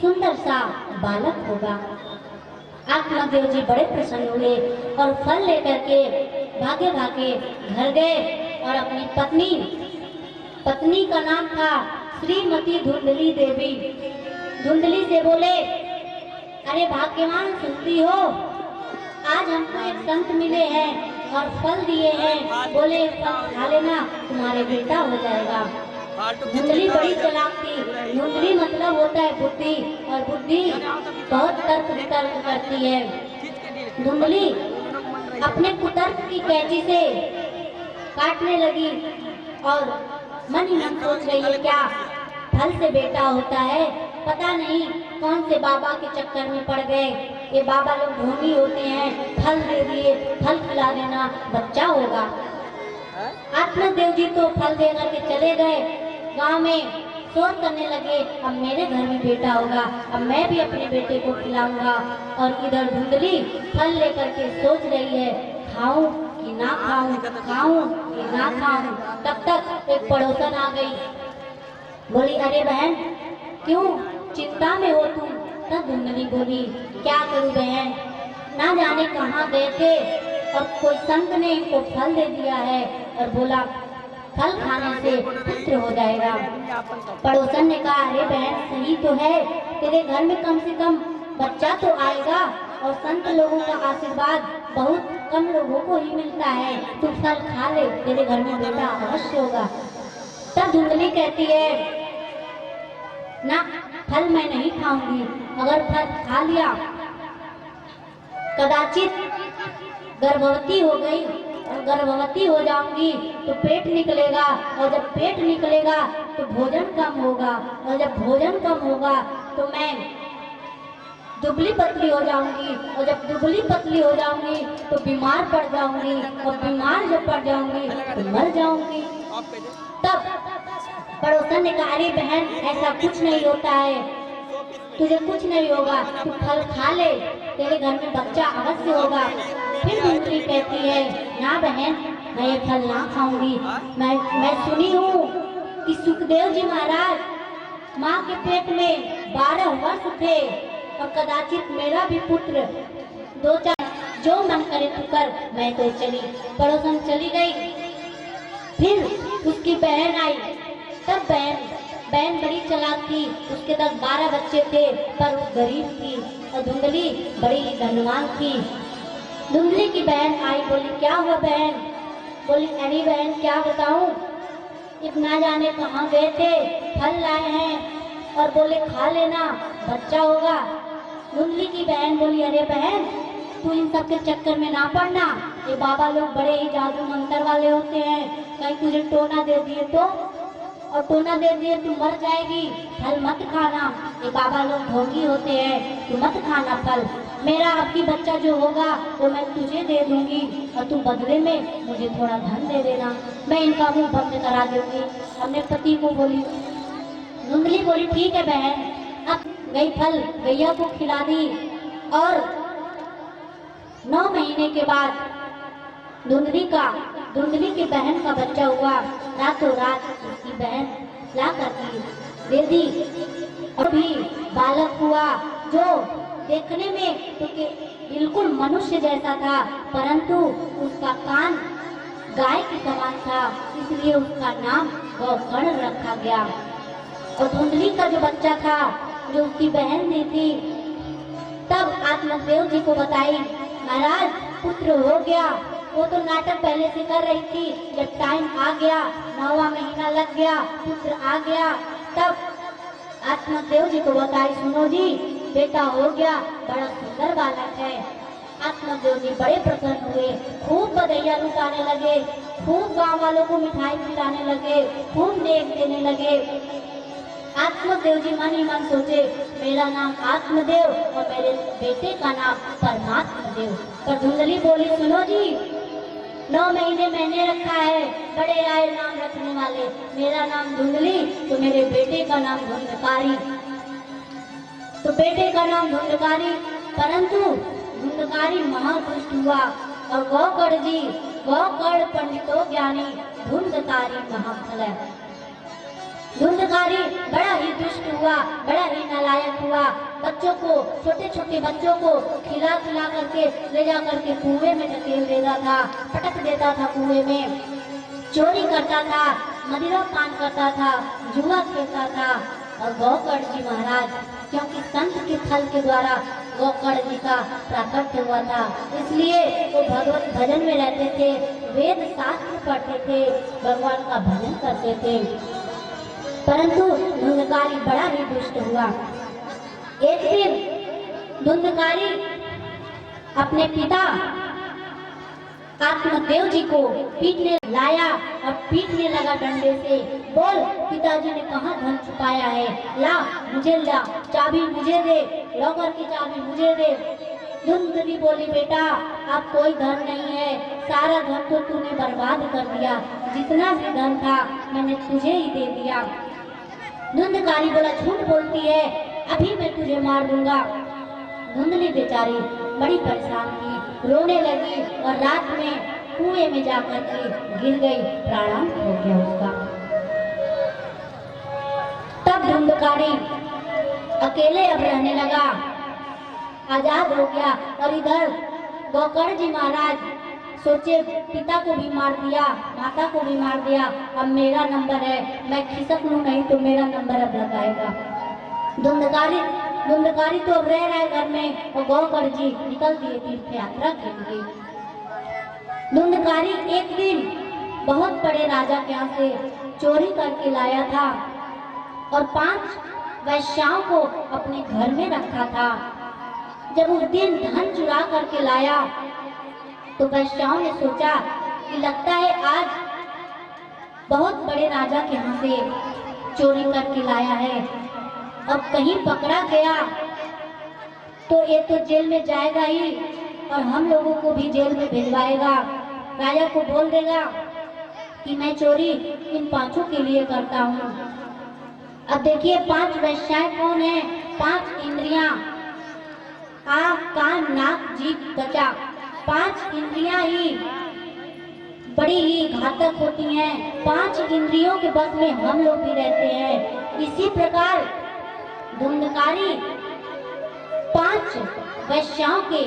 सुंदर सा बालक होगा। आत्मदेव जी बड़े प्रसन्न हुए और फल लेकर के भागे भागे घर गए और अपनी पत्नी का नाम था श्रीमती धुंधली देवी। धुंधली से बोले अरे भाग्यवान सुनती हो, आज हमको एक संत मिले हैं और फल दिए हैं, बोले फल खा लेना तुम्हारे बेटा हो जाएगा। धुंधली बड़ी चलाक थी। धुंधली मतलब होता है बुद्धि, और बुद्धि बहुत तर्क वितर्क करती है। धुंधली अपने कुतर्क की कैंची से काटने लगी और मन ही मन सोच रही है क्या फल से बेटा होता है, पता नहीं कौन से बाबा के चक्कर में पड़ गए, ये बाबा लोग ढोंगी होते हैं, फल दे दिए, फल खिला देना बच्चा होगा। आत्मदेव जी तो फल दे करके चले गए, गांव में शोर करने लगे अब मेरे घर में बेटा होगा, अब मैं भी अपने बेटे को खिलाऊंगा। और इधर धुंधली फल लेकर के सोच रही है खाऊं कि ना खाऊं, खाऊं कि ना खाऊं। तब तक एक पड़ोसन आ गई, बोली अरे बहन क्यों चिंता में हो तुम। तब धुंधली बोली क्या करूं बहन, ना जाने कहाँ गए थे और कोई संत ने इनको फल दे दिया है और बोला फल खाने से पुत्र हो जाएगा। पड़ोसन ने कहा अरे बहन सही तो है, तेरे घर में कम से कम बच्चा तो आएगा और संत लोगों का आशीर्वाद बहुत कम लोगों को ही मिलता है, तू फल खा ले तेरे घर में बेटा अवश्य होगा। तब धुंधली कहती है ना फल मैं नहीं खाऊंगी, अगर फल खा लिया कदाचित गर्भवती हो गई और गर्भवती हो जाऊंगी तो पेट निकलेगा और जब पेट निकलेगा तो भोजन कम होगा और जब भोजन कम होगा तो मैं दुबली पतली हो जाऊंगी और जब दुबली पतली हो जाऊंगी तो बीमार पड़ जाऊंगी और बीमार जब पड़ जाऊंगी तो मर जाऊंगी। तब पड़ोसन ने कहा अरे बहन ऐसा कुछ नहीं होता है, तुझे कुछ नहीं होगा, तू फल खा ले तेरे घर में बच्चा अवश्य होगा। फिर धुंधली कहती है ना बहन मैं ये फल ना खाऊंगी, मैं सुनी हूँ कि सुखदेव जी महाराज माँ के पेट में 12 वर्ष थे और कदाचित मेरा भी पुत्र 2-4 जो मन करे तू कर। मैं तो चली, पड़ोसन चली गई। फिर उसकी बहन आई, तब बहन बड़ी चालाक थी, उसके 10-12 बच्चे थे पर वो गरीब थी और धुंधली बड़ी धनवान थी। धुंधली की बहन आई, बोली क्या हुआ बहन, बोली अरे बहन क्या बताऊं, इतना जाने कहाँ गए थे, फल लाए हैं और बोले खा लेना बच्चा होगा। धुंधली की बहन बोली अरे बहन तू इन सब के चक्कर में ना पड़ना, ये बाबा लोग बड़े ही जादू मंत्र वाले होते हैं, कहीं तुझे टोना दे दिए तो, और टोना दे दिए तू मर जाएगी, फल मत खाना, ये बाबा लोग ढोंगी होते हैं, तू मत खाना फल। मेरा आपकी बच्चा जो होगा वो मैं तुझे दे दूंगी और तू बदले में मुझे थोड़ा धन दे देना, मैं इनका मुंह बंद करा दूंगी। अपने पति को बोली। धुंधली बोली ठीक है बहन। अब गई फल गैया को खिला दी और 9 महीने के बाद धुंधली की बहन का बच्चा हुआ। रातों रात उसकी बहन ला करके दे दी और भी बालक हुआ जो देखने में तो बिल्कुल मनुष्य जैसा था, परंतु उसका कान गाय के समान था, इसलिए उसका नाम गौकर्ण रखा गया। और धुंधली का जो बच्चा था जो उसकी बहन दी थी तब आत्मदेव जी को बताई, महाराज पुत्र हो गया। वो तो नाटक पहले से कर रही थी, जब टाइम आ गया, 9वां महीना लग गया, पुत्र आ गया। तब आत्मदेव जी को बताई, सुनो जी बेटा हो गया, बड़ा सुंदर बालक है। आत्मदेव जी बड़े प्रसन्न हुए, खूब बधाइयां लुटाने लगे, खूब गांव वालों को मिठाई खिलाने लगे, खूब नेक देने लगे। आत्मदेव जी मन ही मन सोचे, मेरा नाम आत्मदेव और मेरे बेटे का नाम परमात्मा देव। पर धुंधली बोली, सुनो जी 9 महीने मैंने रखा है, बड़े आए नाम रखने वाले, मेरा नाम धुंधली तो मेरे बेटे का नाम धुंधकारी, तो बेटे का नाम धुंधकारी। परंतु धुंधकारी महादुष्ट हुआ और गौकर्ण जी, गौकर्ण पंडितो ज्ञानी, धुंधकारी महाफल है। धुंधकारी बड़ा ही दुष्ट हुआ, बड़ा ही नालायक हुआ। बच्चों को, छोटे छोटे बच्चों को खिला करके ले जा करके कुएं में ढकेल देता था, पटक देता था कुएं में, चोरी करता था, मदिरा पान करता था, जुआ खेलता था। और गौकर्ण जी महाराज, क्योंकि संत के फल के द्वारा गौकर्ण जी का प्राकट्य हुआ था, इसलिए वो भगवत भजन में रहते थे, वेद शास्त्र पढ़ते थे, भगवान का भजन करते थे। परंतु धुंधकारी बड़ा ही दुष्ट हुआ। एक दिन धुंधकारी अपने पिता आत्मदेव जी को पीटने लाया और पीटने लगा डंडे से। बोल, पिताजी ने कहाँ धन छुपाया है, ला मुझे, ला चाबी मुझे दे, लॉकर की चाबी मुझे दे। धुंधली बोली, बेटा अब कोई धन नहीं है, सारा धन तो तूने बर्बाद कर दिया, जितना भी धन था मैंने तुझे ही दे दिया। धुंधकारी बोला, झूठ बोलती है, अभी मैं तुझे मार दूंगा। धुंधली बेचारी बड़ी परेशान थी, रोने लगी और रात में कुएं में जाकर के गिर गई, प्राणांत हो गया उसका। तब धुंधकारी अकेले अब रहने लगा, आजाद हो गया। और इधर गौकर्ण जी महाराज सोचे, पिता को भी मार दिया, माता को भी मार दिया, अब मेरा नंबर है, मैं खिसक लूं नहीं तो मेरा नंबर अब लगाएगा। धुंधकारी तो अब रह रहा है घर में, और गौकर्ण जी निकल दिए तीर्थ यात्रा के लिए। धुंधकारी एक दिन बहुत बड़े राजा के यहाँ से चोरी करके लाया था और 5 वैश्याओं को अपने घर में रखा था। जब उस दिन धन चुरा करके लाया तो वैश्याओं ने सोचा कि लगता है आज बहुत बड़े राजा के यहाँ से चोरी करके लाया है, अब कहीं पकड़ा गया तो ये तो जेल में जाएगा ही और हम लोगों को भी जेल में भिजवाएगा। राजा को बोल देगा कि मैं चोरी इन 5 के लिए करता हूँ। अब देखिए 5 वैश्याएं कौन है, 5 इंद्रियां, आँख कान नाक जीभ त्वचा, 5 इंद्रियां ही बड़ी ही घातक होती हैं। 5 इंद्रियों के बस में हम लोग भी रहते हैं। इसी प्रकार धुंधकारी 5 वैश्याओं के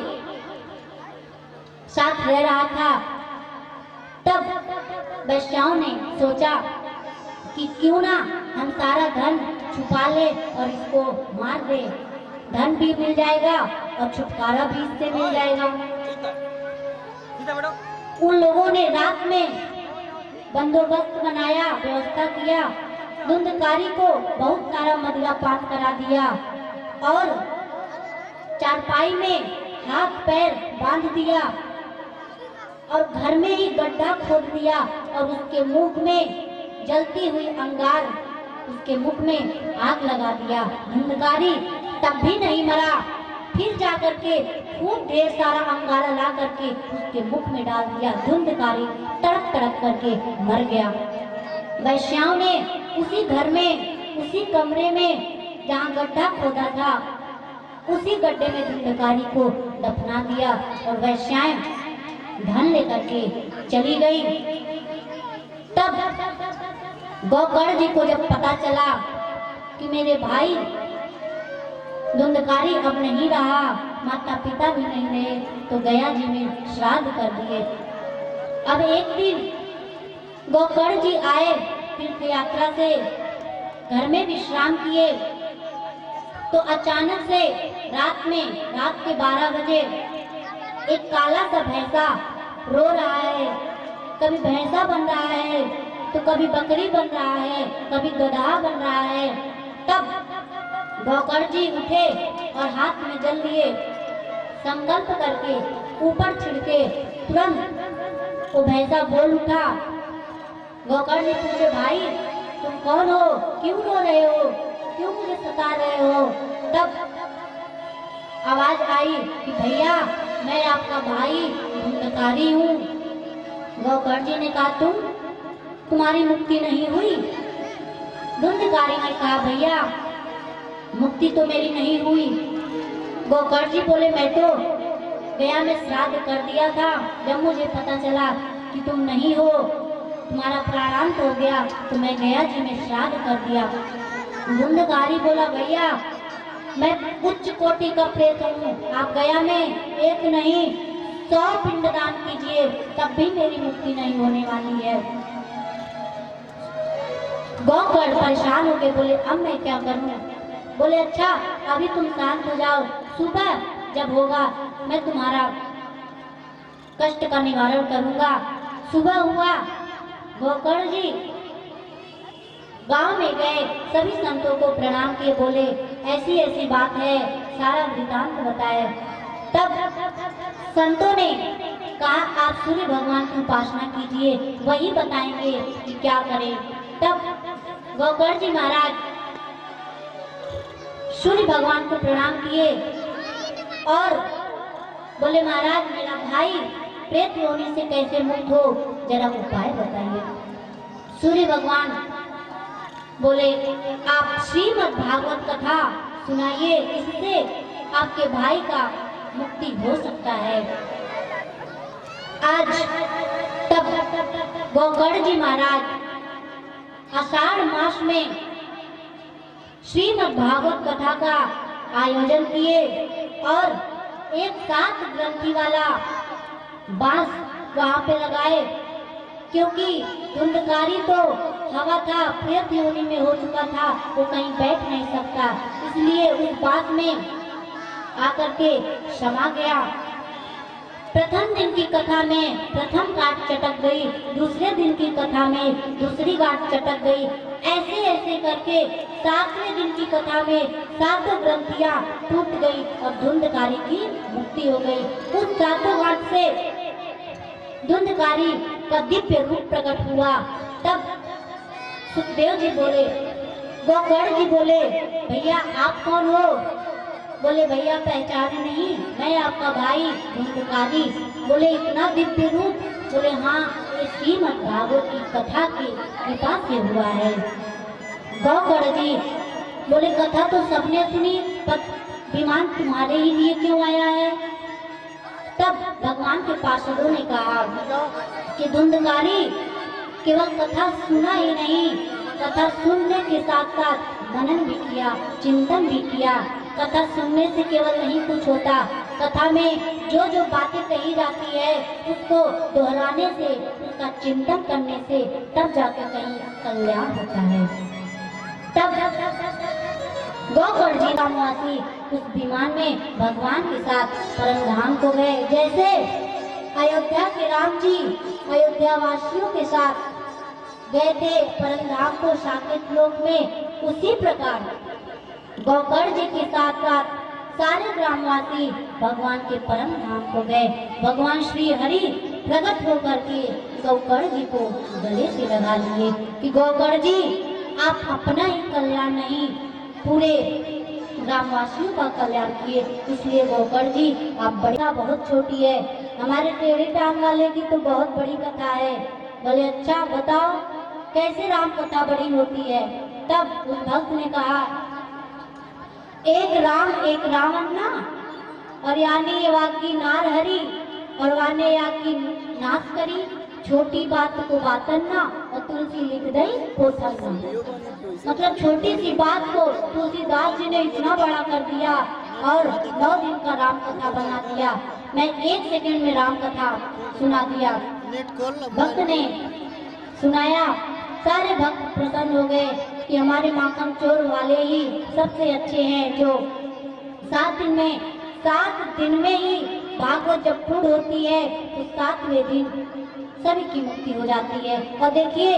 साथ रह रहा था। तब वैश्याओं ने सोचा कि क्यों ना हम सारा धन छुपा ले और इसको मार दे, धन भी मिल जाएगा और छुटकारा भी इससे मिल जाएगा। उन लोगों ने रात में बंदोबस्त बनाया, व्यवस्था किया, धुंधकारी को बहुत सारा मदिरा पान करा दिया और चारपाई में हाथ पैर बांध दिया और घर में ही गड्ढा खोद दिया और उसके मुख में जलती हुई अंगार, उसके मुख में आग लगा दिया। धुंधकारी तब भी नहीं मरा, फिर जाकर के खूब ढेर सारा अंगारा ला करके उसके मुख में डाल दिया। धुंधकारी तड़प तड़प करके मर गया। वैश्याओं ने उसी घर में, उसी कमरे में जहाँ गड्ढा खोदा था, उसी गड्ढे में धुंधकारी को दफना दिया और वैश्याएं धन लेकर के चली गई। तब गौकर्ण जी को जब पता चला कि मेरे भाई धुंधकारी अब नहीं रहा, माता पिता भी नहीं रहे, तो गया जी में श्राद्ध कर दिए। अब एक दिन गौकर्ण जी आए तीर्थ यात्रा से, घर में विश्राम किए। तो अचानक से रात के 12 बजे एक काला सा भैंसा रो रहा है। कभी भैंसा बन रहा है तो कभी बकरी बन रहा है, कभी गधा बन रहा है। तब गौकर्ण जी उठे और हाथ में जल लिए, संकल्प करके ऊपर छिड़के, तुरंत वो भैंसा बोल उठा। गौकर्ण जी पूछे, भाई तुम कौन हो, क्यों रो रहे हो, क्यों मुझे सता रहे हो? तब आवाज आई कि भैया मैं आपका भाई धुंधकारी हूँ। गौकर्ण जी ने कहा, तुम्हारी मुक्ति नहीं हुई? धुंधकारी ने कहा, भैया मुक्ति तो मेरी नहीं हुई। गौकर्ण जी बोले, मैं तो गया में श्राद्ध कर दिया था, जब मुझे पता चला कि तुम नहीं हो, तुम्हारा प्राणांत हो गया, तो मैं गया जी में श्राद्ध कर दिया। धुंधकारी बोला, भैया मैं उच्च कोटि का प्रेत हूँ, आप गया में एक नहीं 100 पिंडदान कीजिए, तब भी मेरी मुक्ति नहीं होने वाली है। गौकर्ण परेशान हो गए, बोले अब मैं क्या करूँ? बोले अच्छा अभी तुम शांत हो जाओ, सुबह जब होगा मैं तुम्हारा कष्ट का निवारण करूंगा। सुबह हुआ, गौकर्ण जी गांव में गए, सभी संतों को प्रणाम किए, बोले ऐसी ऐसी बात है, सारा वृतांत बताया। तब संतों ने कहा, आप सूर्य भगवान की उपासना कीजिए, वही बताएंगे कि क्या करें। तब गौकर्ण जी महाराज सूर्य भगवान को प्रणाम किए और बोले, महाराज मेरा भाई प्रेत योनि से कैसे मुक्त हो, जरा उपाय बताइए। सूर्य भगवान बोले, आप श्रीमद् भागवत कथा सुनाइए, इससे आपके भाई का मुक्ति हो सकता है। आज तब गौकर्ण जी महाराज आषाढ़ मास में श्रीमद् भागवत कथा का आयोजन किए और एक 7 ग्रंथि वाला बांस वहां पे लगाए, क्योंकि धुंधकारी तो हवा था, प्रेत योनि में हो चुका था, वो कहीं बैठ नहीं सकता, इसलिए उस बात में आकर के समा गया। प्रथम दिन की कथा में प्रथम गांठ चटक गई, दूसरे दिन की कथा में दूसरी गांठ चटक गई, ऐसे ऐसे करके 7वें दिन की कथा में 7 ग्रंथियां टूट गई और धुंधकारी की मुक्ति हो गई। उस 7 गांठ से धुंधकारी का दिव्य रूप प्रकट हुआ। तब सुखदेव जी बोले, गौकर्ण जी बोले, भैया आप कौन हो? बोले, भैया पहचाने नहीं, मैं आपका भाई धुंधकारी। बोले, इतना दिव्य रूप? बोले, हाँ ये श्रीमद् भागवत की कथा की कृपा से हुआ है। गौकर्ण जी बोले, कथा तो सबने सुनी, पर विमान तुम्हारे ही लिए क्यों आया है? तब भगवान के पार्षदों ने कहा कि धुंधकारी केवल कथा सुना ही नहीं, कथा सुनने के साथ साथ मनन भी किया, चिंतन भी किया। कथा सुनने से केवल नहीं कुछ होता, कथा में जो जो बातें कही जाती है उसको दोहराने से, उसका चिंतन करने से तब जाकर कहीं कल्याण होता है। तब गौकर्ण जी रामवासी उस विमान में भगवान के साथ परम धाम को गए। जैसे अयोध्या के राम जी अयोध्या वासियों के साथ गए थे परम धाम को साकेत लोक में, उसी प्रकार गौकर्ण जी के साथ साथ सारे ग्रामवासी भगवान के परम धाम को गए। भगवान श्री हरि प्रकट होकर के गौकर्ण जी को गले से लगा लिए कि गौकर्ण जी आप अपना ही कल्याण नहीं, पूरे ग्रामवासियों का कल्याण किए, इसलिए गौकर्ण जी आप बड़ी बहुत छोटी है, हमारे टेढ़ी टांग वाले की तो बहुत बड़ी कथा है। बोले, अच्छा बताओ कैसे राम कथा बड़ी होती है? तब उस भक्त ने कहा, एक राम एक रावण ना, और यानी ये वाकी नार हरी, और वाने या की नाश करी, छोटी बात को बातन ना, और तुलसी लिख दई पोथन ना। मतलब छोटी सी बात को तुलसीदास जी ने इतना बड़ा कर दिया और 9 दिन का राम कथा बना दिया। मैं 1 सेकंड में राम कथा सुना दिया। भक्त ने सुनाया सारे भक्त प्रसन्न हो गए कि हमारे माखन चोर वाले ही सबसे अच्छे हैं, जो 7 दिन में ही भागवत जब पूर्ण होती है तो 7वें दिन सभी की मुक्ति हो जाती है। और देखिए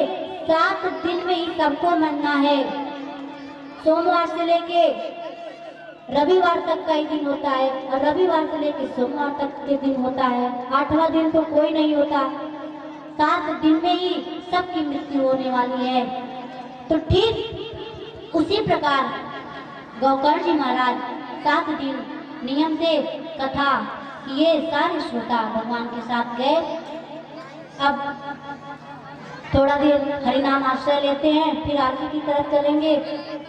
7 दिन में ही सबको मरना है। सोमवार से लेके रविवार तक का ही दिन होता है और रविवार से लेके सोमवार तक के दिन होता है। 8वां दिन तो कोई नहीं होता। 7 दिन में ही सबकी मृत्यु होने वाली है। तो ठीक उसी प्रकार गौकर्ण जी महाराज 7 दिन नियम से कथा किए, सारे श्रोता भगवान के साथ गए। अब थोड़ा देर हरिनाम आश्रय लेते हैं, फिर आगे की तरफ चलेंगे,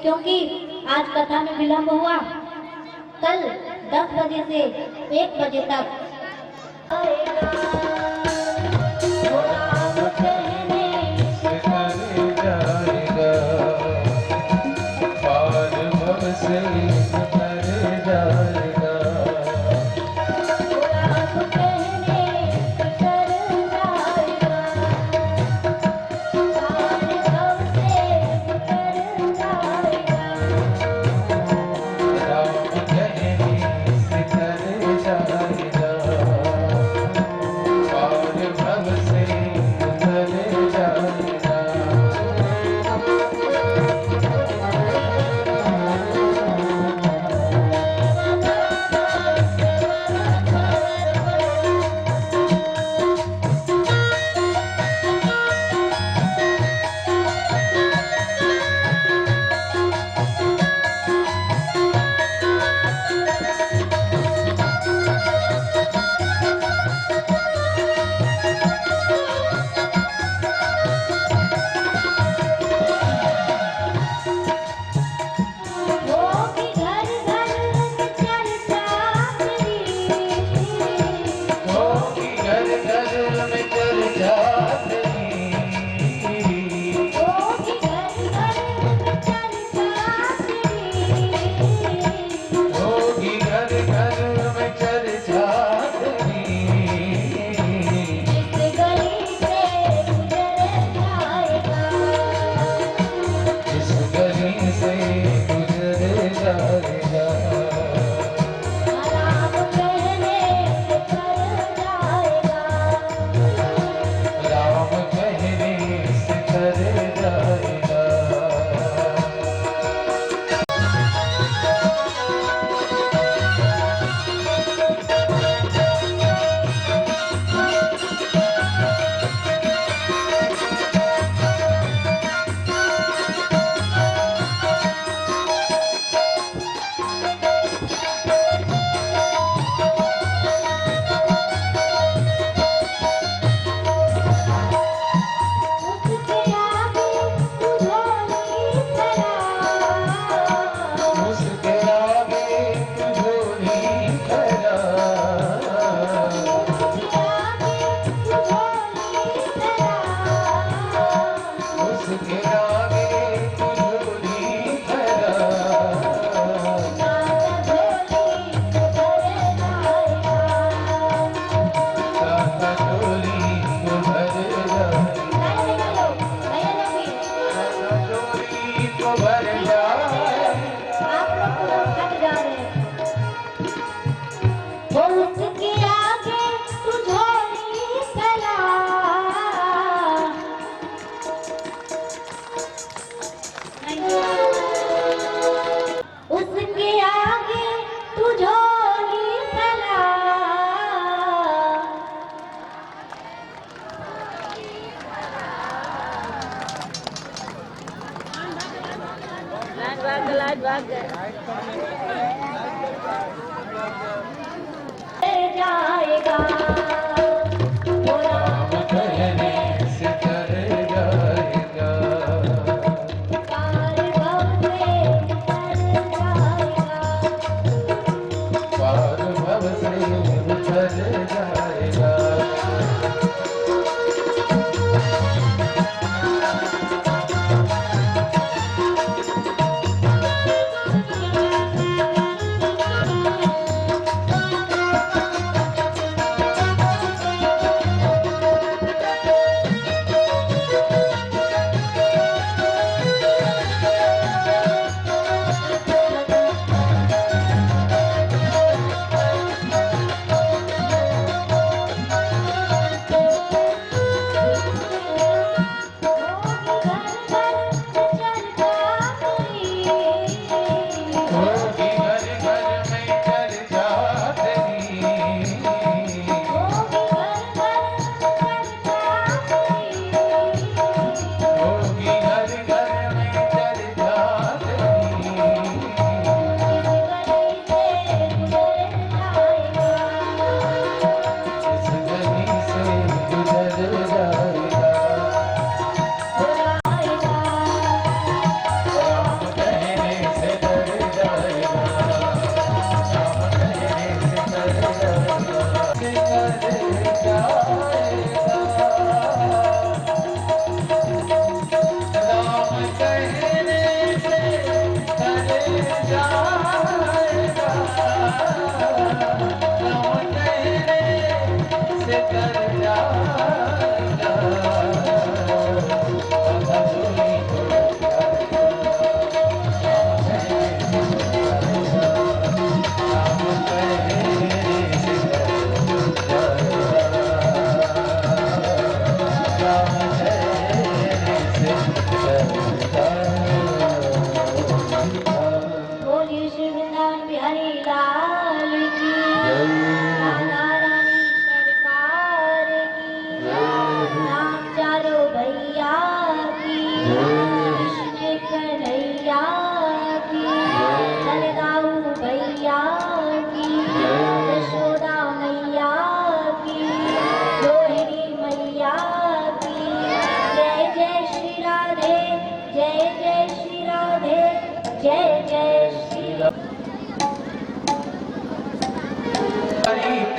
क्योंकि आज कथा में विलंब हुआ। कल 10 बजे से 1 बजे तक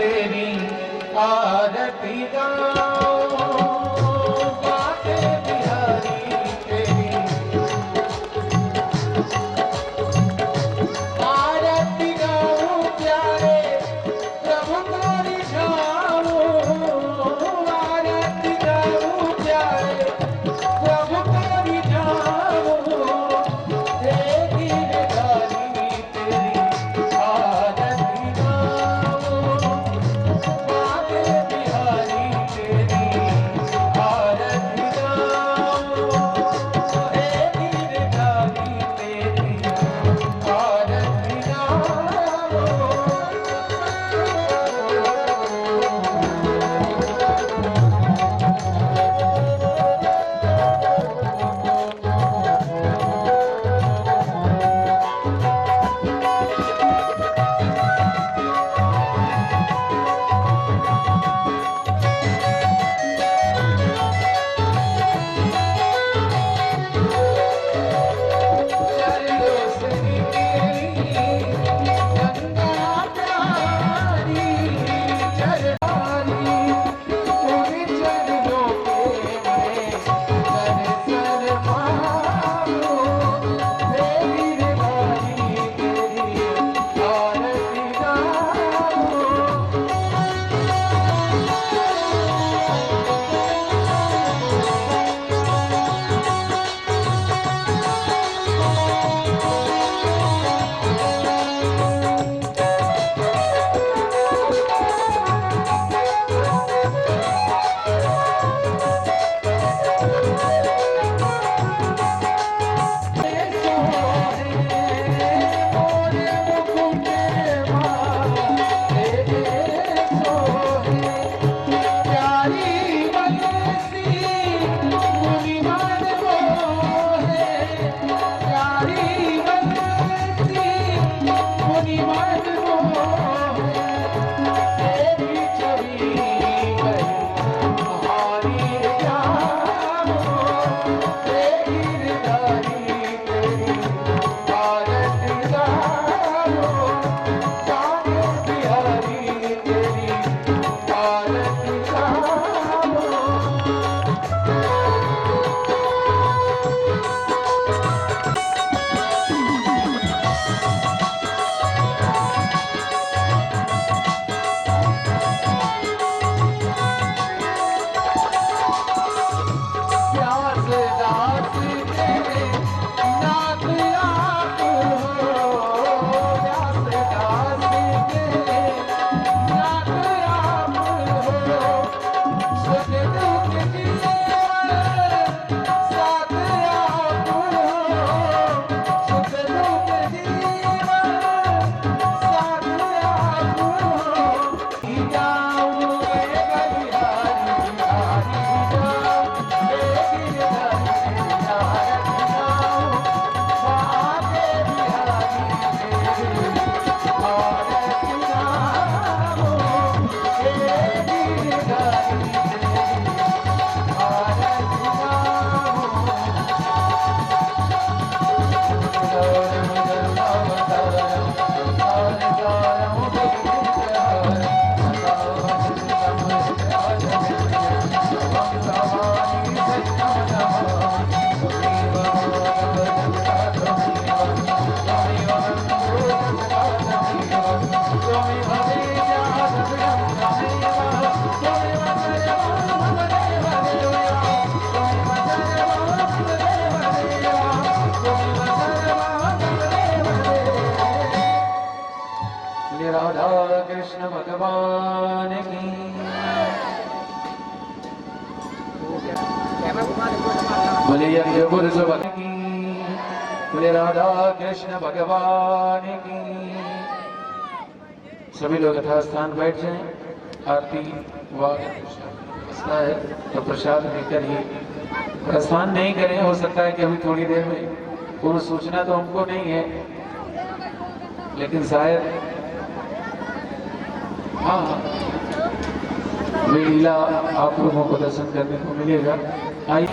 तेरी आरती गाऊं, बाके बिहारी तेरी आरती गाऊं, प्यारे प्रभु को रिझाऊं, आरती गाऊं, प्यारे प्रभु को रिझाऊं, तेरी निगारी तेरी आरती गाऊं, बाके बिहारी तेरी आरती गाऊं, तेरी निगारी तेरी आरती चरणों से निकली गंगा प्यारी, चरणारी उन चरणों के मैं दर्शन पाऊं, तेरी निगारी तेरी आरती गाऊं। प्यास दास तेरे नाथ आप हो, प्यास दास तेरे नाथ आप हो, सुख दुख जीवन साथ आप हो, सुख दुख जीवन साथ आप हो, जाऊं मैं बलिहारी बिहारी जाऊं, राधा कृष्ण भगवान की बोले यज्ञ पुरुष की, बोले राधा कृष्ण भगवान की। सभी लोग यथास्थान बैठ जाएं। आरती वास्ता है तो प्रसाद लेकर ही प्रस्थान नहीं करें। हो सकता है कि अभी थोड़ी देर में पूर्व सूचना तो हमको नहीं है, लेकिन शायद हाँ लीला आप लोगों को दर्शन करने को मिलेगा। आइए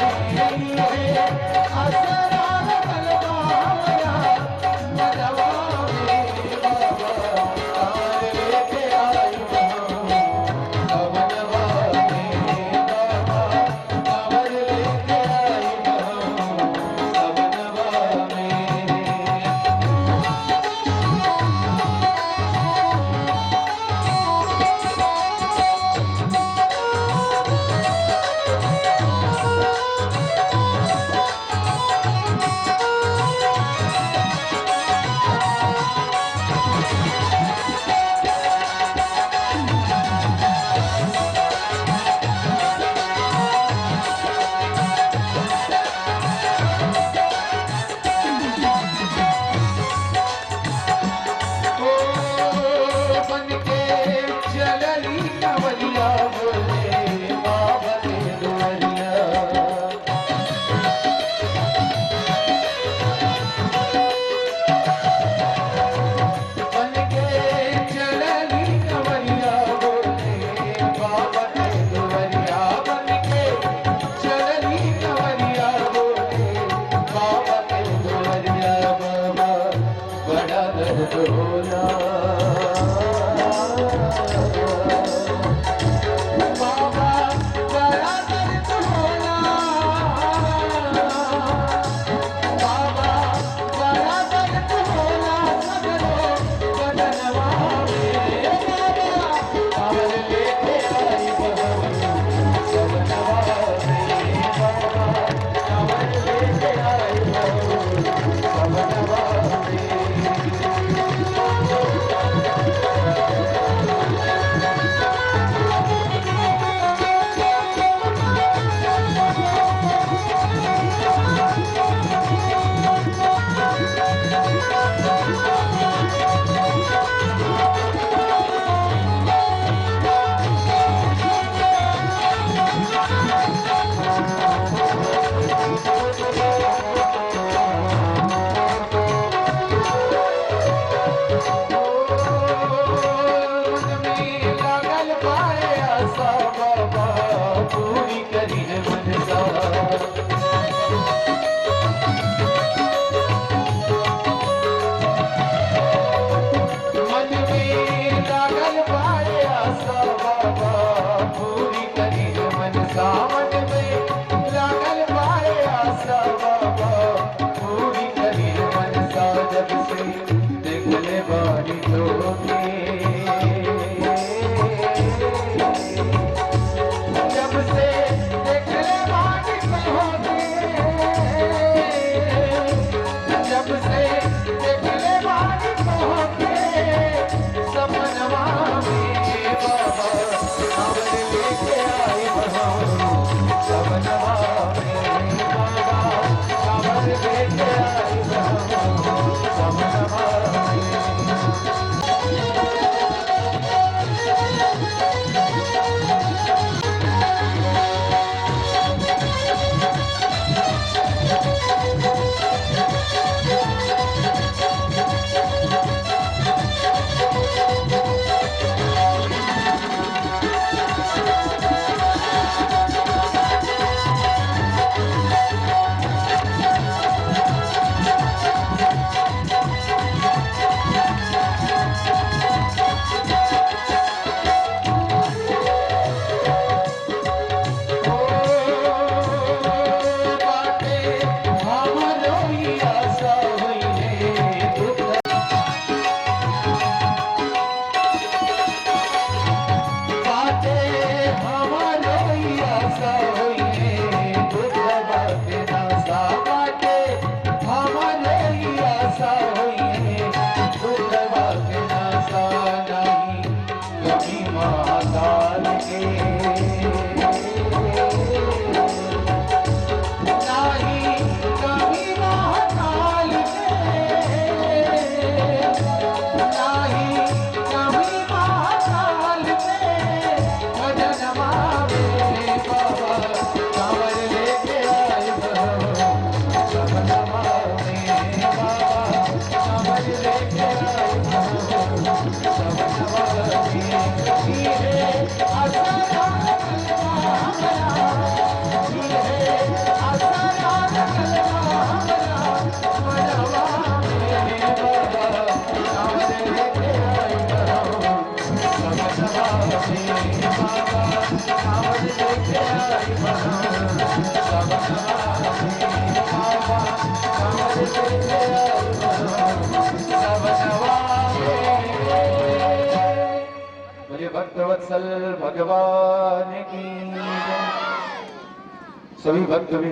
होला बाबा बड़ा दर्द होला बाबा बड़ा दर्द होला सगरो बदनवा में बाबा कांवर लेके आई बहू सबनवा में बाबा कांवर लेके आई बहू सबनवा में लागल पाए आशा बाबा पूरी करी है मनसा मन में लागल पाए आशा बाबा पूरी करी है मनसा मन में लागल पाए आशा बाबा पूरी करी है मनसा जब से देख ले बारी लोगे जब से देख ले बारी कहोगे जब से देख ले बारी कहोगे सपनवा में बाबा कांवर लेके आई बहू सपनवा में बाबा कांवर लेके आई बहू सपनवा में भक्तवत्सल भगवान की जय। सभी भक्त भी